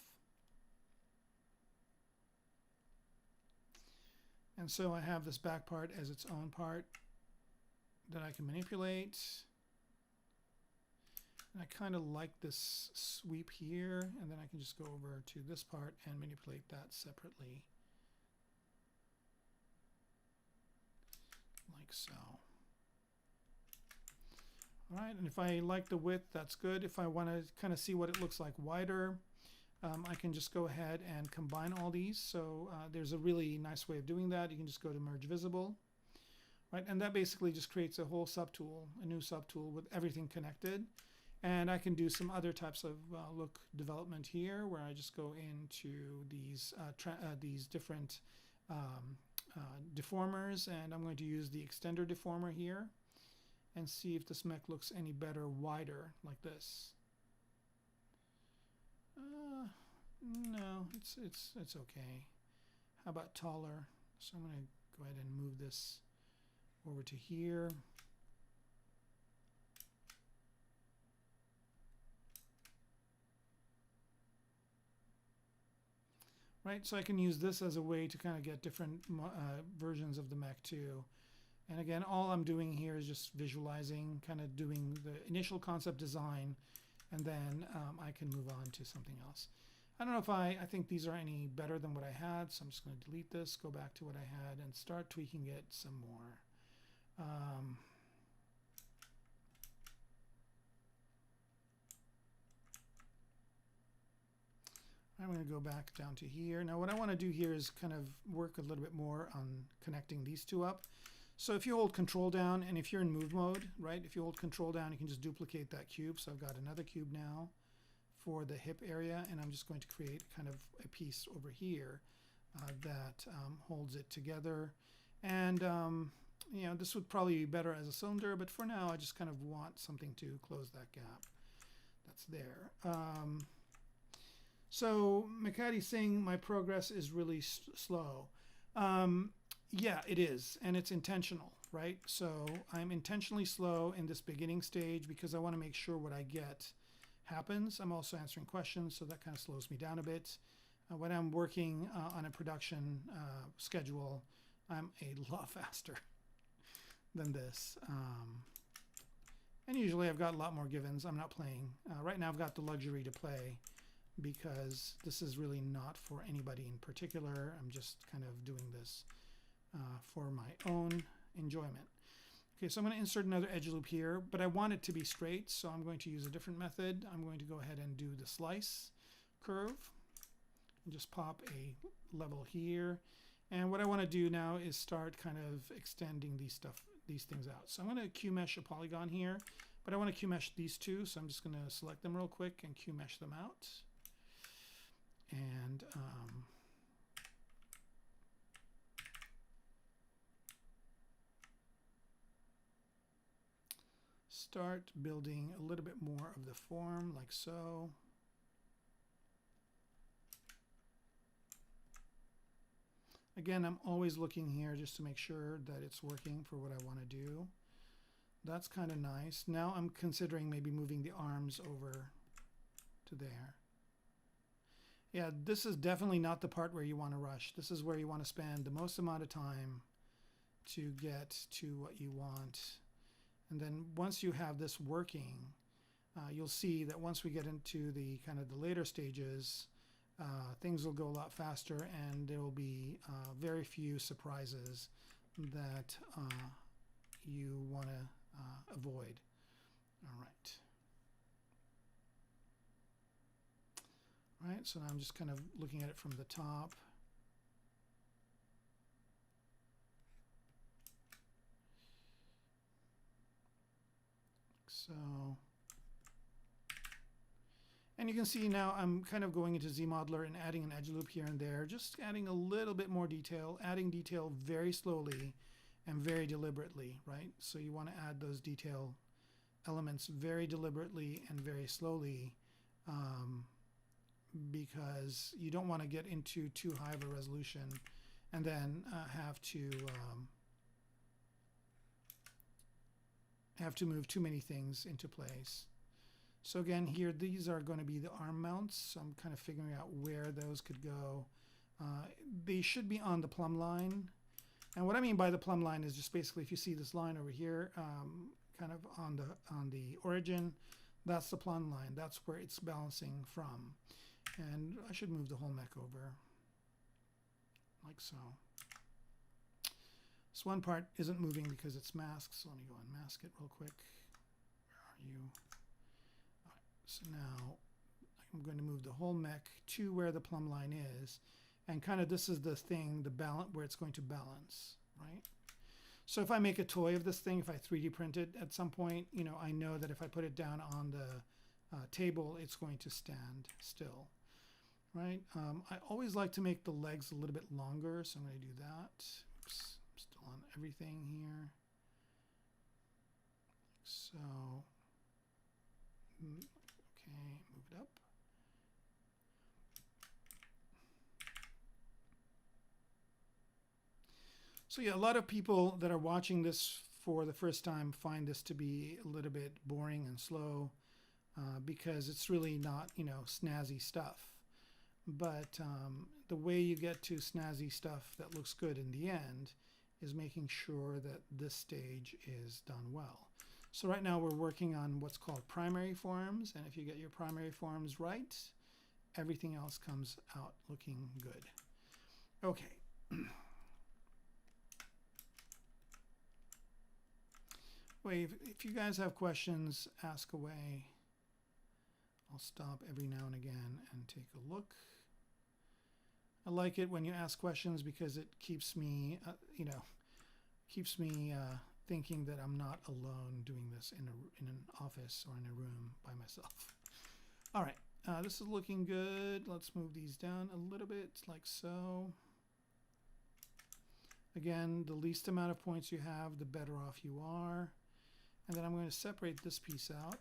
S1: And so I have this back part as its own part that I can manipulate. And I kind of like this sweep here, and then I can just go over to this part and manipulate that separately. Like so. All right, and if I like the width, that's good. If I want to kind of see what it looks like wider, I can just go ahead and combine all these. So there's a really nice way of doing that. You can just go to Merge Visible, right? And that basically just creates a whole subtool, a new subtool with everything connected. And I can do some other types of look development here, where I just go into these different deformers, and I'm going to use the extender deformer here and see if this mech looks any better wider like this. No, it's okay. How about taller? So I'm going to go ahead and move this over to here. Right, so I can use this as a way to kind of get different versions of the mech too. And again, all I'm doing here is just visualizing, kind of doing the initial concept design, and then I can move on to something else. I don't know if I think these are any better than what I had, so I'm just going to delete this, go back to what I had, and start tweaking it some more. I'm going to go back down to here. Now what I want to do here is kind of work a little bit more on connecting these two up. So if you hold Control down, and if you're in move mode, right, if you hold Control down, you can just duplicate that cube. So I've got another cube now for the hip area, and I'm just going to create kind of a piece over here that holds it together. And you know, this would probably be better as a cylinder, but for now I just kind of want something to close that gap. that's there. So Makati's saying my progress is really slow. Yeah, it is, and it's intentional, right? So I'm intentionally slow in this beginning stage because I want to make sure what I get happens. I'm also answering questions, so that kind of slows me down a bit. When I'm working on a production schedule, I'm a lot faster than this. And usually I've got a lot more givens. I'm not playing. Right now I've got the luxury to play because this is really not for anybody in particular. I'm just kind of doing this for my own enjoyment. Okay, so I'm going to insert another edge loop here, but I want it to be straight, so I'm going to use a different method. I'm going to go ahead and do the slice curve and just pop a level here. And what I want to do now is start kind of extending these things out. So I'm going to Q-mesh a polygon here, but I want to Q-mesh these two, so I'm just going to select them real quick and Q-mesh them out. And start building a little bit more of the form, like so. Again, I'm always looking here just to make sure that it's working for what I want to do. That's kind of nice. Now I'm considering maybe moving the arms over to there. Yeah, this is definitely not the part where you want to rush. This is where you want to spend the most amount of time to get to what you want. And then once you have this working, you'll see that once we get into the kind of the later stages, things will go a lot faster, and there will be very few surprises that you want to avoid. All right. All right, so now I'm just kind of looking at it from the top. So, and you can see now I'm kind of going into ZModeler and adding an edge loop here and there, just adding a little bit more detail, adding detail very slowly and very deliberately, right? So you want to add those detail elements very deliberately and very slowly, because you don't want to get into too high of a resolution and then have to move too many things into place. So again, here, these are going to be the arm mounts. So I'm kind of figuring out where those could go. They should be on the plumb line. And what I mean by the plumb line is just basically, if you see this line over here, kind of on the origin, that's the plumb line. That's where it's balancing from. And I should move the whole mech over, like so. This one part isn't moving because it's masked, so let me go and mask it real quick. Where are you? All right, so now I'm going to move the whole mech to where the plumb line is, and kind of this is the thing, the balance, where it's going to balance, right? So if I make a toy of this thing, if I 3D print it at some point, you know, I know that if I put it down on the table, it's going to stand still, right? I always like to make the legs a little bit longer, so I'm going to do that. Oops. Still on everything here. So, okay, move it up. So yeah, a lot of people that are watching this for the first time find this to be a little bit boring and slow because it's really not, you know, snazzy stuff. But the way you get to snazzy stuff that looks good in the end is making sure that this stage is done well. So right now we're working on what's called primary forms, and if you get your primary forms right, everything else comes out looking good. Okay. Wait, if you guys have questions, ask away. I'll stop every now and again and take a look. I like it when you ask questions because it keeps me, thinking that I'm not alone doing this in an office or in a room by myself. All right, this is looking good. Let's move these down a little bit, like so. Again, the least amount of points you have, the better off you are. And then I'm going to separate this piece out.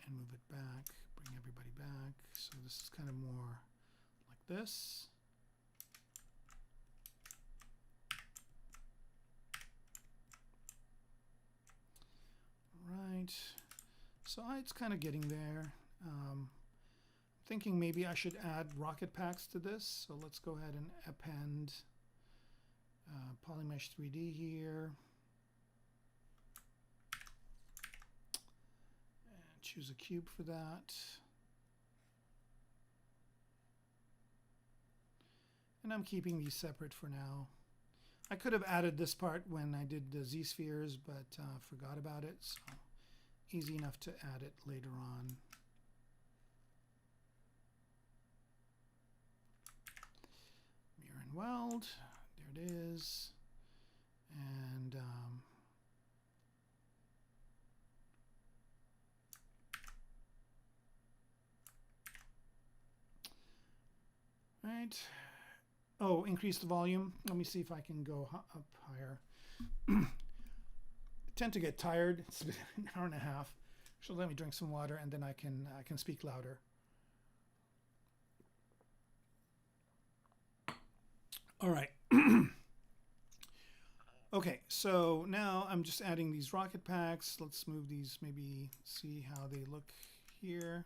S1: and move it back, bring everybody back. So this is kind of more like this. Right, so it's kind of getting there. Thinking maybe I should add rocket packs to this. So let's go ahead and append Polymesh 3D here. And choose a cube for that. And I'm keeping these separate for now. I could have added this part when I did the Z-spheres, but forgot about it. So easy enough to add it later on. Mirror and weld. There it is. And right. Oh, increase the volume. Let me see if I can go up higher. I tend to get tired. It's been an hour and a half. So let me drink some water and then I can speak louder. All right. Okay, so now I'm just adding these rocket packs. Let's move these, maybe see how they look here.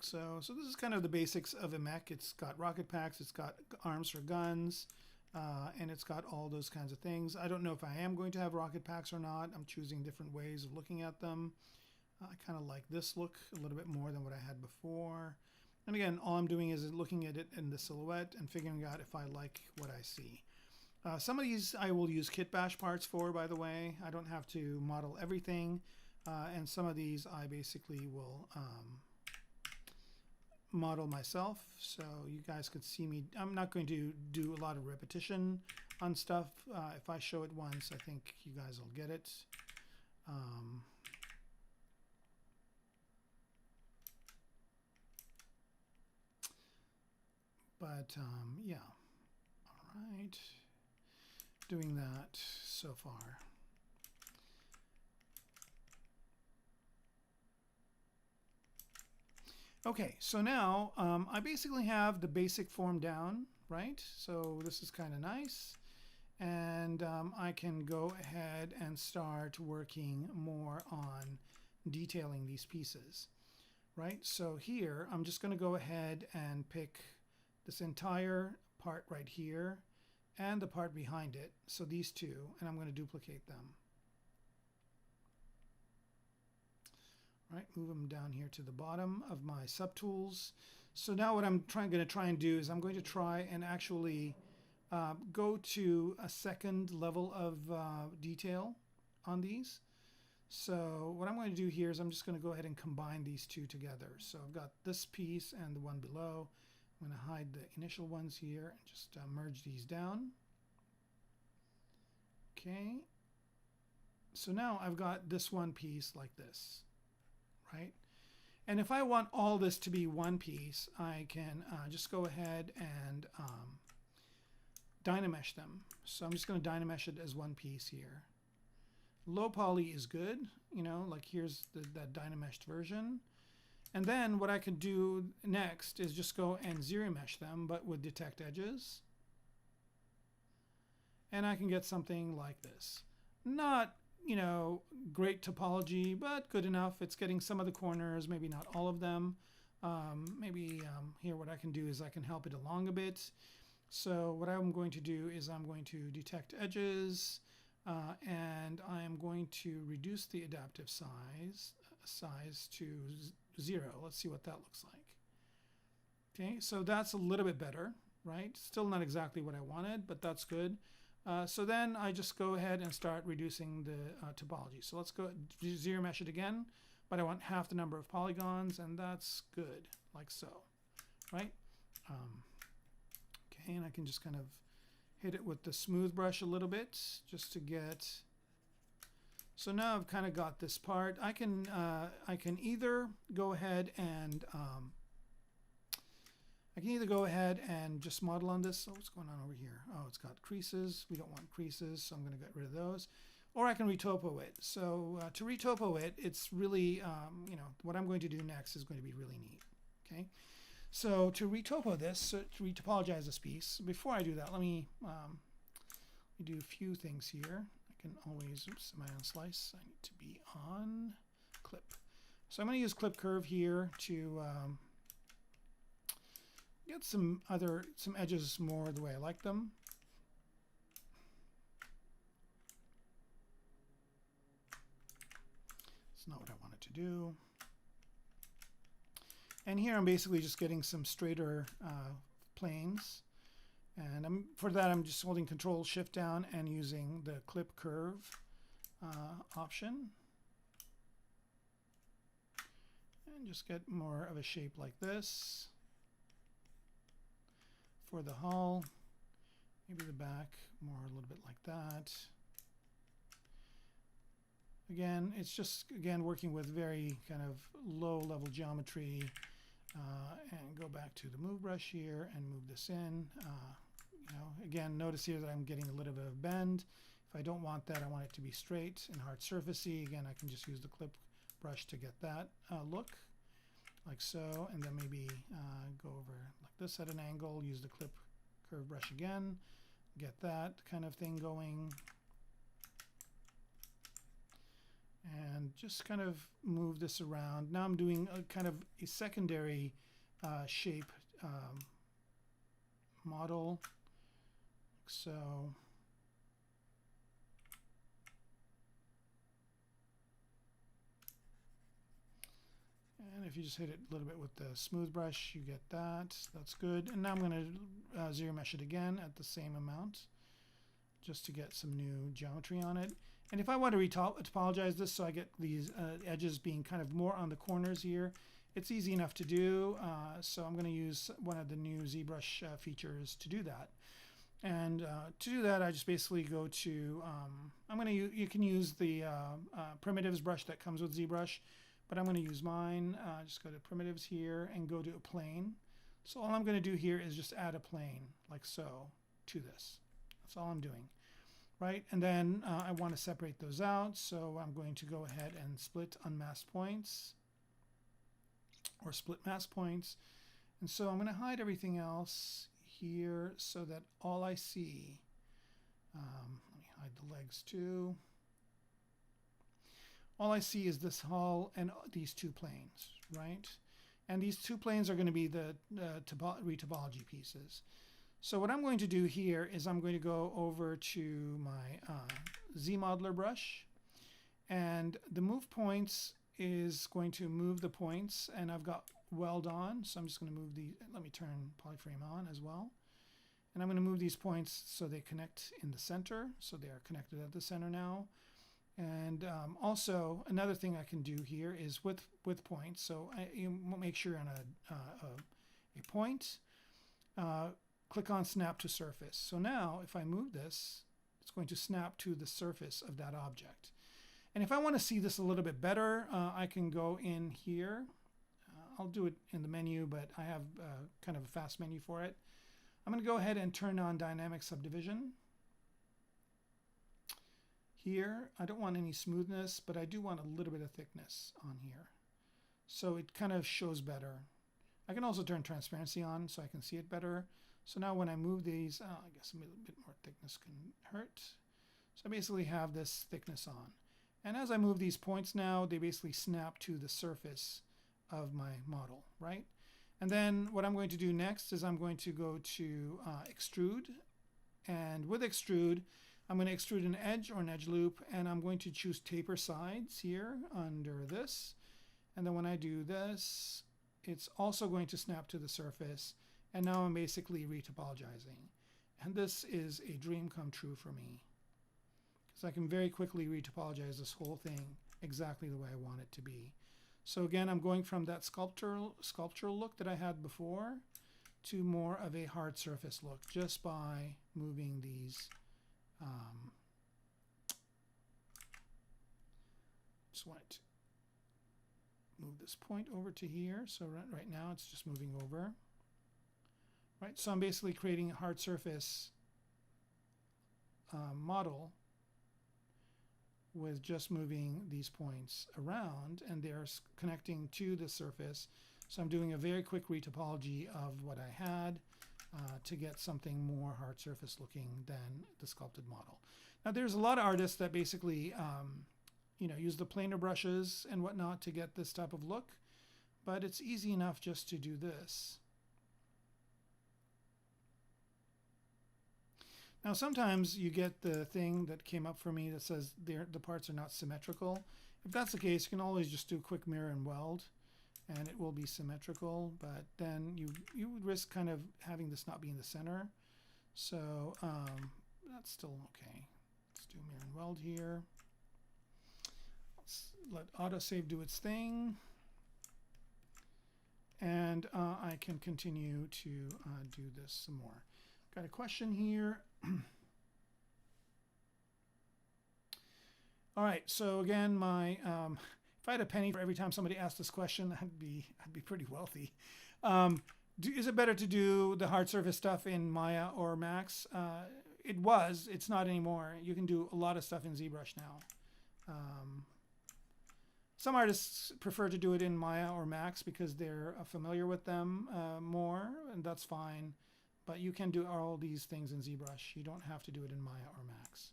S1: So this is kind of the basics of a mech. It's got rocket packs, it's got arms for guns, and it's got all those kinds of things. I don't know if I am going to have rocket packs or not. I'm choosing different ways of looking at them. I kind of like this look a little bit more than what I had before. And again, all I'm doing is looking at it in the silhouette and figuring out if I like what I see. Some of these I will use kit bash parts for, by the way. I don't have to model everything. And some of these I basically will model myself, so you guys could see me. I'm not going to do a lot of repetition on stuff. If I show it once, I think you guys will get it. Yeah, all right, doing that so far. Okay, so now I basically have the basic form down, right? So this is kind of nice. And I can go ahead and start working more on detailing these pieces, right? So here, I'm just going to go ahead and pick this entire part right here and the part behind it. So these two, and I'm going to duplicate them. Right, move them down here to the bottom of my subtools. So now what I'm going to try and do is I'm going to try and actually go to a second level of detail on these. So what I'm going to do here is I'm just going to go ahead and combine these two together. So I've got this piece and the one below. I'm going to hide the initial ones here and just merge these down. Okay. So now I've got this one piece like this. Right? And if I want all this to be one piece, I can just go ahead and Dynamesh them. So I'm just going to Dynamesh it as one piece here. Low poly is good, you know, like here's that Dynameshed version. And then what I could do next is just go and zero mesh them, but with detect edges. And I can get something like this. Not, you know, great topology, but good enough. It's getting some of the corners, maybe not all of them. Here what I can do is I can help it along a bit. So what I'm going to do is I'm going to detect edges, and I am going to reduce the adaptive size to 0. Let's see what that looks like. Okay, so that's a little bit better, right? Still not exactly what I wanted, but that's good. So then I just go ahead and start reducing the topology. So let's go zero mesh it again, but I want half the number of polygons, and that's good, like so, right? Okay, and I can just kind of hit it with the smooth brush a little bit just to get. So now I've kind of got this part. I can either go ahead and just model on this. So what's going on over here? Oh, it's got creases. We don't want creases, so I'm going to get rid of those. or I can retopo it. So to retopo it, it's really, what I'm going to do next is going to be really neat. Okay, so to retopo this, to retopologize this piece, before I do that, let me do a few things here. I can always, oops, am I on slice? I need to be on clip. So I'm going to use clip curve here to get some edges more the way I like them. It's not what I wanted to do. And here I'm basically just getting some straighter planes. And for that I'm just holding Control Shift down and using the clip curve option. And just get more of a shape like this for the hull. Maybe the back more a little bit like that. Again, it's just, again, working with very kind of low-level geometry. And go back to the move brush here and move this in. Again, notice here that I'm getting a little bit of bend. If I don't want that, I want it to be straight and hard surfacey. Again, I can just use the clip brush to get that look, like so. And then maybe go over like this at an angle, use the clip curve brush again, get that kind of thing going. And just kind of move this around. Now I'm doing a kind of a secondary shape model. So, and if you just hit it a little bit with the smooth brush, you get that. That's good. And now I'm going to zero mesh it again at the same amount, just to get some new geometry on it. And if I want to retopologize this so I get these edges being kind of more on the corners here, it's easy enough to do. So I'm going to use one of the new ZBrush features to do that. And to do that, I just basically go to, you can use the primitives brush that comes with ZBrush, but I'm going to use mine. Just go to primitives here and go to a plane. So all I'm going to do here is just add a plane like so to this. That's all I'm doing. Right, and then I want to separate those out, so I'm going to go ahead and split unmasked points, or split mask points. And so I'm going to hide everything else here so that all I see, let me hide the legs too. All I see is this hull and these two planes, right? And these two planes are going to be the retopology pieces. So what I'm going to do here is I'm going to go over to my Z-Modeler brush, and the move points is going to move the points, and I've got Weld on, so I'm just going to move let me turn polyframe on as well. And I'm going to move these points so they connect in the center, so they are connected at the center now. And also another thing I can do here is with points, so you make sure on a point, click on Snap to Surface. So now if I move this, it's going to snap to the surface of that object. And if I want to see this a little bit better, I can go in here. I'll do it in the menu, but I have kind of a fast menu for it. I'm going to go ahead and turn on Dynamic Subdivision. Here, I don't want any smoothness, but I do want a little bit of thickness on here. So it kind of shows better. I can also turn transparency on so I can see it better. So now when I move these, I guess a little bit more thickness can hurt. So I basically have this thickness on. And as I move these points now, they basically snap to the surface of my model, right? And then what I'm going to do next is I'm going to go to Extrude. And with Extrude, I'm going to extrude an edge or an edge loop, and I'm going to choose taper sides here under this. And then when I do this, it's also going to snap to the surface. And now I'm basically retopologizing. And this is a dream come true for me, because I can very quickly retopologize this whole thing exactly the way I want it to be. So again, I'm going from that sculptural look that I had before to more of a hard surface look just by moving these. Just want to move this point over to here. So right now it's just moving over. Right, so I'm basically creating a hard surface model with just moving these points around, and they're connecting to the surface. So I'm doing a very quick retopology of what I had to get something more hard surface looking than the sculpted model. Now there's a lot of artists that basically use the planer brushes and whatnot to get this type of look, but it's easy enough just to do this. Now sometimes you get the thing that came up for me that says the parts are not symmetrical. If that's the case, you can always just do a quick mirror and weld, and it will be symmetrical, but then you would risk kind of having this not be in the center. So that's still okay. Let's do mirror and weld here. Let's let autosave do its thing. And I can continue to do this some more. Got a question here. All right, so again, my if I had a penny for every time somebody asked this question, I'd be pretty wealthy. Is it better to do the hard surface stuff in Maya or Max? It was. It's not anymore. You can do a lot of stuff in ZBrush now. Some artists prefer to do it in Maya or Max because they're familiar with them more, and that's fine. But you can do all these things in ZBrush. You don't have to do it in Maya or Max.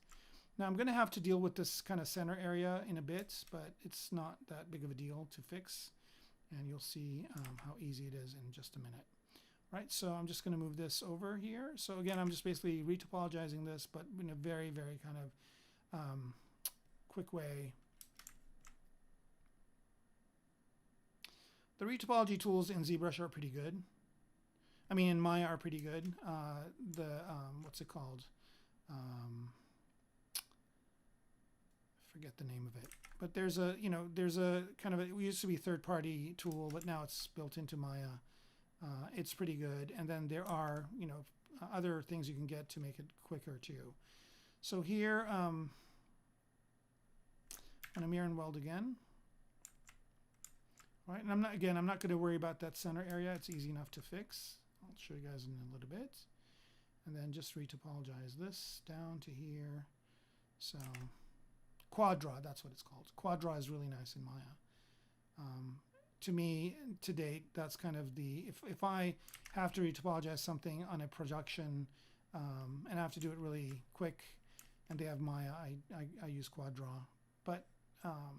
S1: Now I'm going to have to deal with this kind of center area in a bit, but it's not that big of a deal to fix. And you'll see how easy it is in just a minute. Right, so I'm just going to move this over here. So again, I'm just basically retopologizing this, but in a very, very kind of quick way. The retopology tools in ZBrush are pretty good. I mean, in Maya are pretty good. What's it called? Forget the name of it. But there's a kind of it used to be third-party tool, but now it's built into Maya. It's pretty good. And then there are other things you can get to make it quicker too. So here, I'm going to mirror and weld again. All right, and I'm not going to worry about that center area. It's easy enough to fix. I'll show you guys in a little bit. And then just retopologize this down to here. So quad draw, that's what it's called. Quad draw is really nice in Maya. To me, to date, that's kind of the, if I have to retopologize something on a production and I have to do it really quick and they have Maya, I use quad draw. But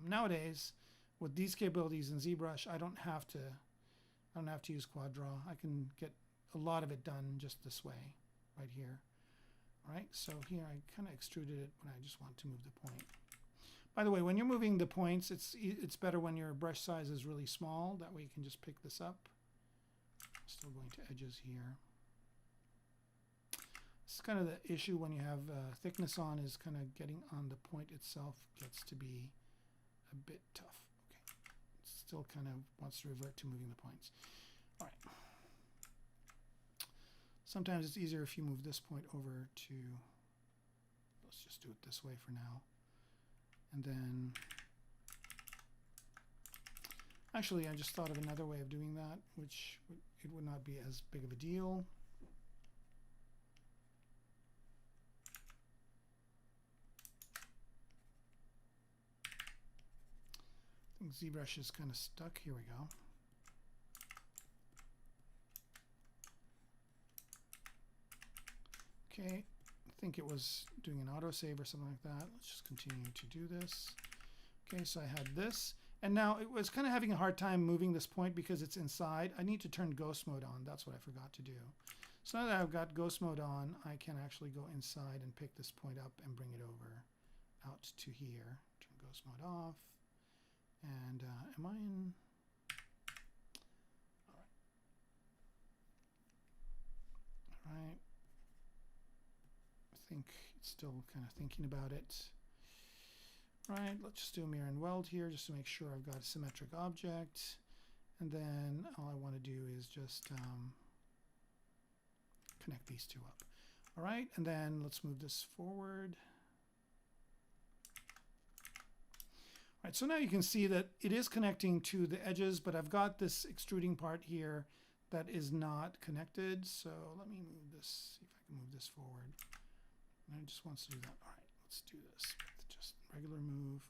S1: nowadays, with these capabilities in ZBrush, I don't have to use quad draw. I can get a lot of it done just this way, right here. All right, so here I kind of extruded it when I just want to move the point. By the way, when you're moving the points, it's better when your brush size is really small. That way you can just pick this up. Still going to edges here. This is kind of the issue when you have thickness on, is kind of getting on the point itself gets to be a bit tough. Okay, still kind of wants to revert to moving the points. All right. Sometimes it's easier if you move this point over to, let's just do it this way for now. And then, actually, I just thought of another way of doing that, which it would not be as big of a deal. I think ZBrush is kind of stuck. Here we go. Okay. I think it was doing an autosave or something like that. Let's just continue to do this. Okay, so I had this. And now it was kind of having a hard time moving this point because it's inside. I need to turn ghost mode on. That's what I forgot to do. So now that I've got ghost mode on, I can actually go inside and pick this point up and bring it over out to here. Turn ghost mode off. And am I in? All right. I think it's still kind of thinking about it. Right, let's just do a mirror and weld here just to make sure I've got a symmetric object. And then all I want to do is just connect these two up. All right, and then let's move this forward. All right, so now you can see that it is connecting to the edges, but I've got this extruding part here that is not connected. So let me move this, see if I can move this forward. And it just wants to do that. All right, let's do this with just regular move.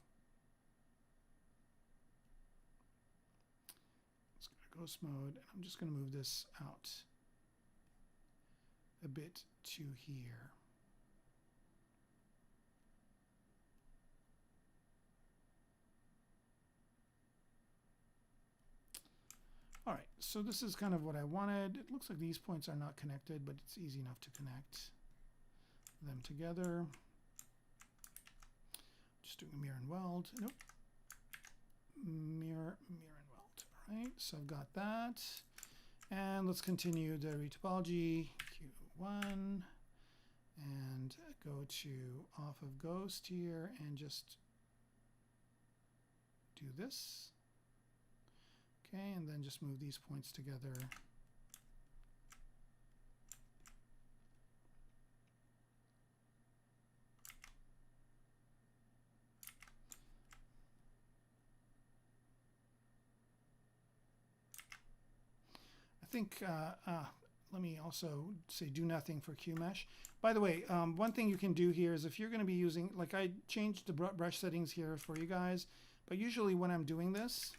S1: Let's go to ghost mode, and I'm just going to move this out a bit to here. All right, so this is kind of what I wanted. It looks like these points are not connected, but it's easy enough to connect them together. Just doing a mirror and weld. Nope. Mirror and weld. All right, so I've got that. And let's continue the retopology, Q1, and go to off of ghost here and just do this. Okay, and then just move these points together. I think, let me also say do nothing for QMesh. By the way, one thing you can do here is if you're going to be using, like I changed the brush settings here for you guys, but usually when I'm doing this,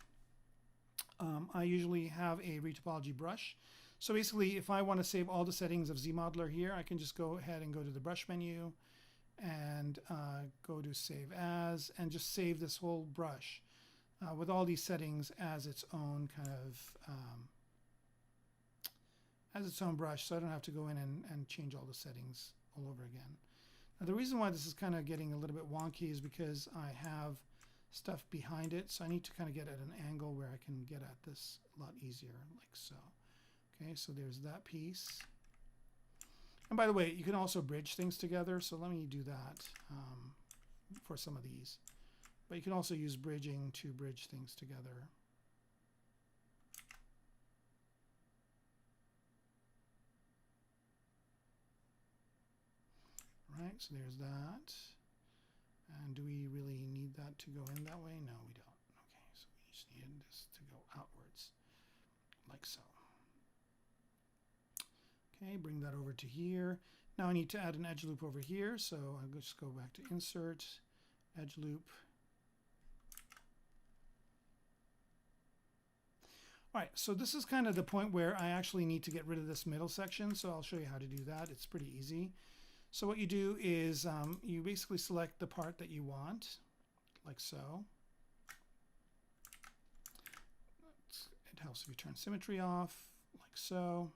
S1: I usually have a retopology brush. So basically, if I want to save all the settings of ZModeler here, I can just go ahead and go to the brush menu and go to save as, and just save this whole brush with all these settings as its own kind of as its own brush, so I don't have to go in and change all the settings all over again. Now the reason why this is kind of getting a little bit wonky is because I have stuff behind it, so I need to kind of get at an angle where I can get at this a lot easier, like so. Okay, so there's that piece. And by the way, you can also bridge things together, so let me do that for some of these. But you can also use bridging to bridge things together. Right, so there's that. And do we really need that to go in that way? No, we don't. Okay, so we just need this to go outwards, like so. Okay, bring that over to here. Now I need to add an edge loop over here, so I'll just go back to Insert, Edge Loop. All right, so this is kind of the point where I actually need to get rid of this middle section, so I'll show you how to do that. It's pretty easy. So what you do is you basically select the part that you want, like so. It helps if you turn symmetry off, like so.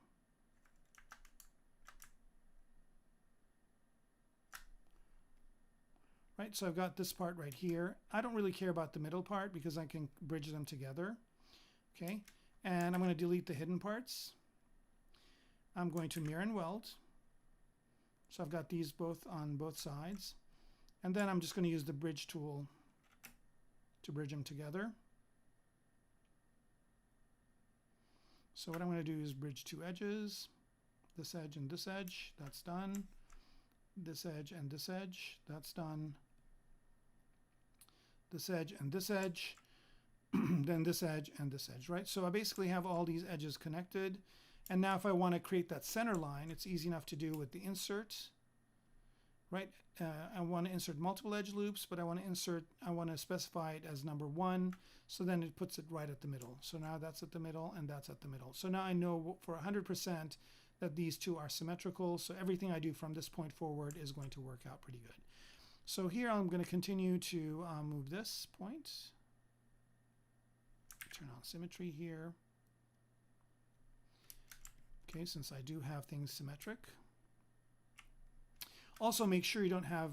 S1: Right, so I've got this part right here. I don't really care about the middle part because I can bridge them together. Okay, and I'm going to delete the hidden parts. I'm going to mirror and weld. So I've got these both on both sides. And then I'm just going to use the bridge tool to bridge them together. So what I'm going to do is bridge two edges, this edge and this edge, that's done. This edge and this edge, that's done. This edge and this edge, then this edge and this edge, right? So I basically have all these edges connected. And now if I want to create that center line, it's easy enough to do with the insert, right? I want to insert multiple edge loops, but I want to specify it as number 1. So then it puts it right at the middle. So now that's at the middle and that's at the middle. So now I know for 100% that these two are symmetrical. So everything I do from this point forward is going to work out pretty good. So here I'm going to continue to move this point. Turn on symmetry here. Okay, since I do have things symmetric. Also make sure you don't have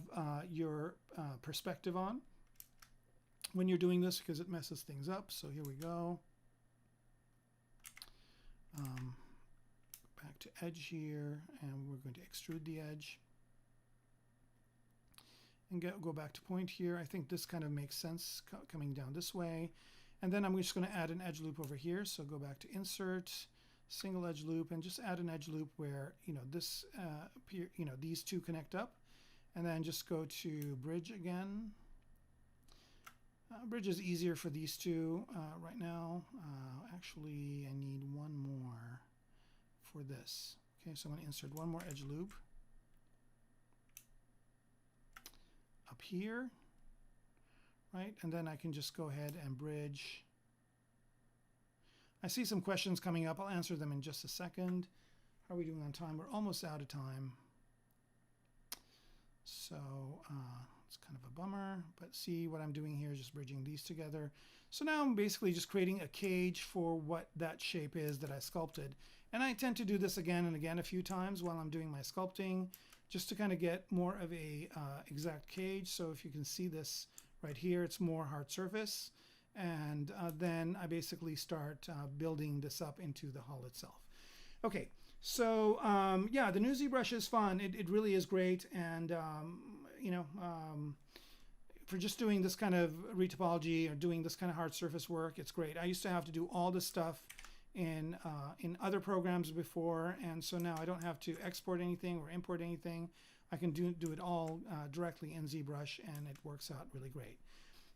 S1: your perspective on when you're doing this because it messes things up. So here we go. Back to edge here, and we're going to extrude the edge. And go back to point here. I think this kind of makes sense coming down this way. And then I'm just going to add an edge loop over here. So go back to Insert, Single Edge Loop, and just add an edge loop where this these two connect up, and then just go to Bridge again. Bridge is easier for these two right now. Actually, I need one more for this. Okay, so I'm going to insert one more edge loop up here. right? And then I can just go ahead and bridge. I see some questions coming up. I'll answer them in just a second. How are we doing on time? We're almost out of time. So it's kind of a bummer, but see what I'm doing here is just bridging these together. So now I'm basically just creating a cage for what that shape is that I sculpted. And I tend to do this again and again a few times while I'm doing my sculpting, just to kind of get more of a exact cage. So if you can see this right here, it's more hard surface. And then I basically start building this up into the hull itself. Okay, so yeah, the new ZBrush is fun. It really is great. And, you know, for just doing this kind of retopology or doing this kind of hard surface work, it's great. I used to have to do all this stuff in other programs before, and so now I don't have to export anything or import anything. I can do it all directly in ZBrush, and it works out really great.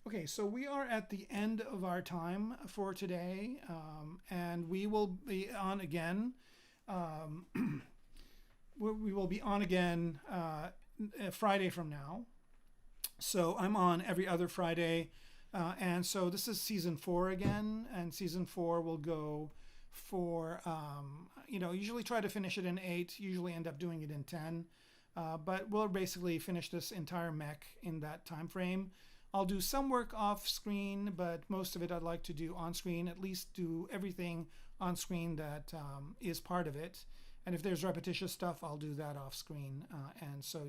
S1: Okay, so we are at the end of our time for today, and we will be on again. We will be on again Friday from now. So I'm on every other Friday, and so this is season 4 again, and season 4 will go for, you know, usually try to finish it in 8, usually end up doing it in 10, but we'll basically finish this entire mech in that time frame. I'll do some work off screen, but most of it I'd like to do on screen, at least do everything on screen that is part of it. And if there's repetitious stuff, I'll do that off screen. And so,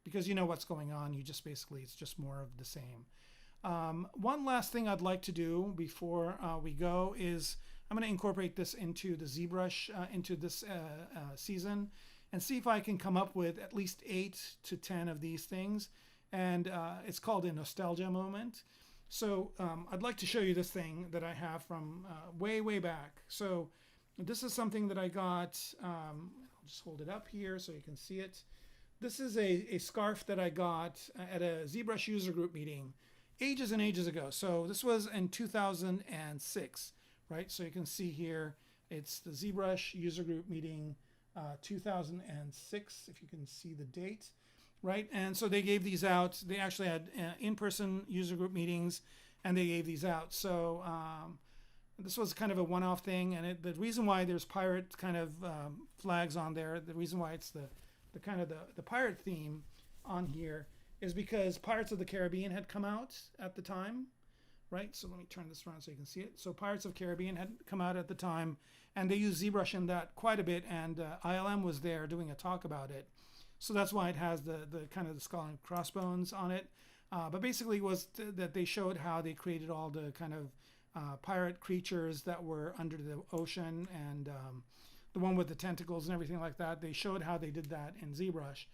S1: because you know what's going on, you just basically, it's just more of the same. One last thing I'd like to do before we go is I'm going to incorporate this into the ZBrush into this season and see if I can come up with at least 8 to 10 of these things. And it's called a nostalgia moment. So I'd like to show you this thing that I have from way back. So this is something that I got, I'll just hold it up here so you can see it. This is a scarf that I got at a ZBrush user group meeting ages and ages ago. So this was in 2006, right? So you can see here, it's the ZBrush user group meeting 2006, if you can see the date. Right, and so they gave these out. They actually had in-person user group meetings, and they gave these out. So this was kind of a one-off thing, and the reason why there's pirate kind of flags on there, the reason why it's the kind of the pirate theme on here is because Pirates of the Caribbean had come out at the time, right? So let me turn this around so you can see it. So Pirates of the Caribbean had come out at the time, and they used ZBrush in that quite a bit, and ILM was there doing a talk about it. So that's why it has the kind of the skull and crossbones on it. But basically it was that they showed how they created all the kind of pirate creatures that were under the ocean, and the one with the tentacles and everything like that. They showed how they did that in ZBrush.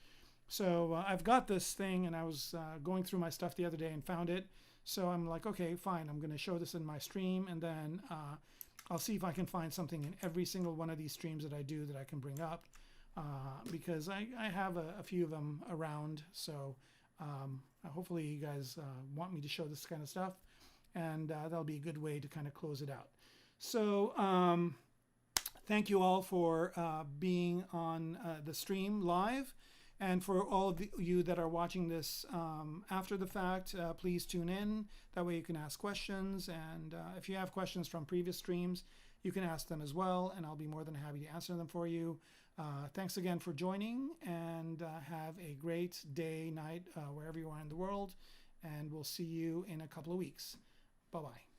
S1: So I've got this thing, and I was going through my stuff the other day and found it. So I'm like, okay, fine, I'm going to show this in my stream, and then I'll see if I can find something in every single one of these streams that I do that I can bring up. Because I have a few of them around, so hopefully you guys want me to show this kind of stuff, and that'll be a good way to kind of close it out. So thank you all for being on the stream live, and for all of you that are watching this after the fact, please tune in. That way you can ask questions, and if you have questions from previous streams, you can ask them as well, and I'll be more than happy to answer them for you. Thanks again for joining, and have a great day, night, wherever you are in the world, and we'll see you in a couple of weeks. Bye-bye.